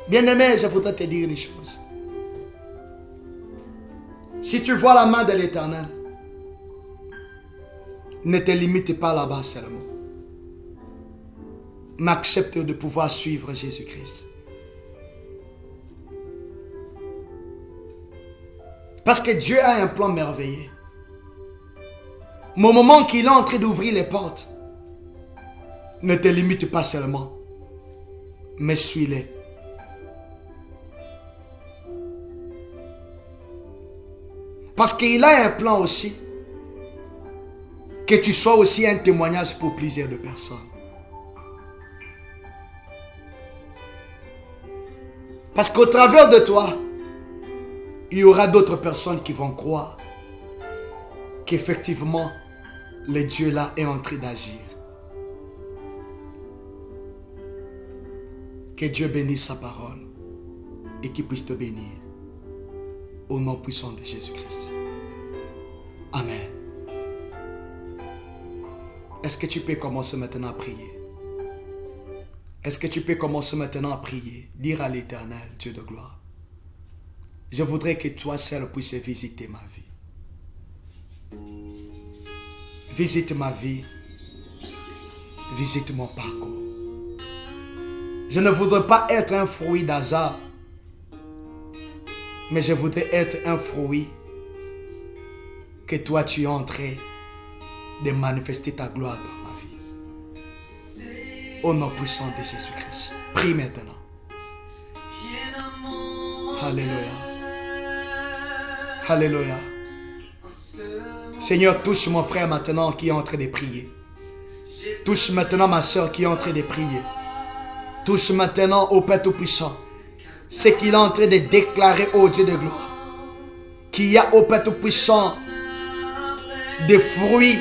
Bien-aimé, je voudrais te dire une chose. Si tu vois la main de l'Éternel, ne te limite pas là-bas seulement. Mais accepte de pouvoir suivre Jésus-Christ. Parce que Dieu a un plan merveilleux. Au moment qu'il est en train d'ouvrir les portes, ne te limite pas seulement, mais suis-les. Parce qu'il a un plan aussi, que tu sois aussi un témoignage pour plusieurs de personnes. Parce qu'au travers de toi, il y aura d'autres personnes qui vont croire qu'effectivement, le Dieu là est en train d'agir. Que Dieu bénisse sa parole et qu'il puisse te bénir. Au nom puissant de Jésus-Christ. Amen. Est-ce que tu peux commencer maintenant à prier? Est-ce que tu peux commencer maintenant à prier? Dire à l'Éternel, Dieu de gloire, je voudrais que toi seul puisses visiter ma vie. Visite ma vie. Visite mon parcours. Je ne voudrais pas être un fruit d'hasard, mais je voudrais être un fruit que toi tu es en train de manifester ta gloire dans ma vie. Au nom puissant de Jésus-Christ. Prie maintenant. Alléluia. Alléluia. Seigneur, touche mon frère maintenant qui est en train de prier. Touche maintenant ma soeur qui est en train de prier. Touche maintenant au Père Tout-Puissant ce qu'il est en train de déclarer au Dieu de gloire. Qu'il y a au Père Tout-Puissant des fruits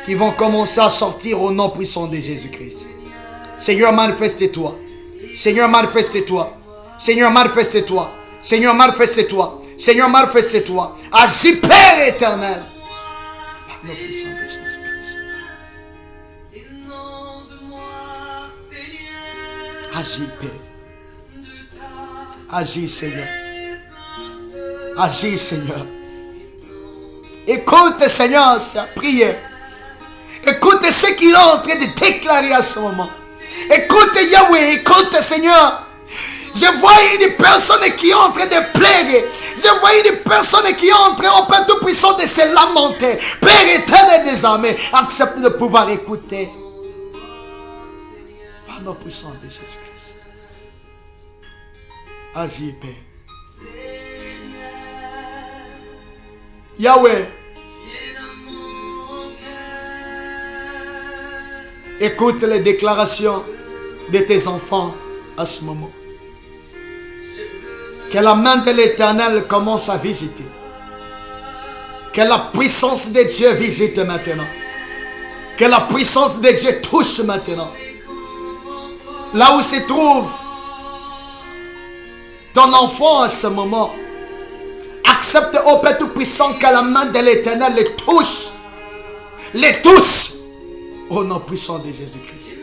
qui vont commencer à sortir au nom puissant de Jésus-Christ. Seigneur, manifeste-toi. Seigneur, manifeste-toi. Seigneur, manifeste-toi. Seigneur, manifeste-toi. Seigneur, manifeste-toi. Agis, Père éternel. Par le puissant de Jésus-Christ. Agis, Père. Agis, Seigneur. Agis, Seigneur. Écoute, Seigneur, sa prière. Écoute ce qu'il est en train de déclarer à ce moment. Écoute, Yahweh. Écoute, Seigneur. Je vois une personne qui est en train de pleurer. Je vois une personne qui est en train, au Père Tout-Puissant, de se lamenter. Père éternel des armées, accepte de pouvoir écouter. Par le puissant de Jésus-Christ. Agis, Père. Yahweh. Écoute les déclarations de tes enfants à ce moment. Que la main de l'Éternel commence à visiter. Que la puissance de Dieu visite maintenant. Que la puissance de Dieu touche maintenant. Là où se trouve ton enfant à ce moment, accepte au Père Tout-Puissant que la main de l'Éternel les touche. Les touche. Au nom puissant de Jésus-Christ.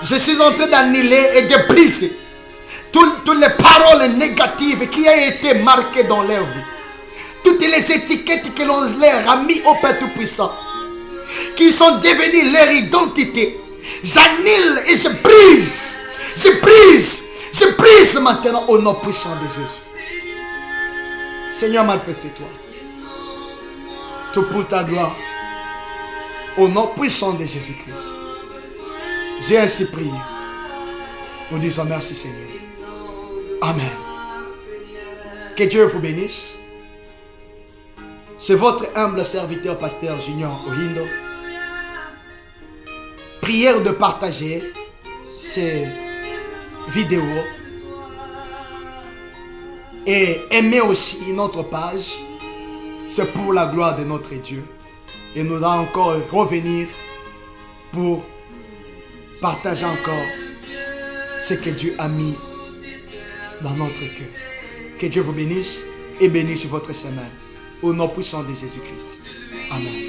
Je suis en train d'annuler et de briser toutes les paroles négatives qui ont été marquées dans leur vie. Toutes les étiquettes que l'on leur a mis au Père Tout-Puissant, qui sont devenues leur identité. J'annule et je brise. Je brise. Je brise maintenant au nom puissant de Jésus. Seigneur, manifeste-toi. Tout pour ta gloire. Au nom puissant de Jésus-Christ. J'ai ainsi prié. Nous disons merci, Seigneur. Amen. Que Dieu vous bénisse. C'est votre humble serviteur, pasteur Junior Ohindo. Prière de partager ces vidéos et aimer aussi notre page. C'est pour la gloire de notre Dieu. Et nous allons encore revenir pour partager encore ce que Dieu a mis dans notre cœur. Que Dieu vous bénisse et bénisse votre semaine. Au nom puissant de Jésus-Christ. Amen.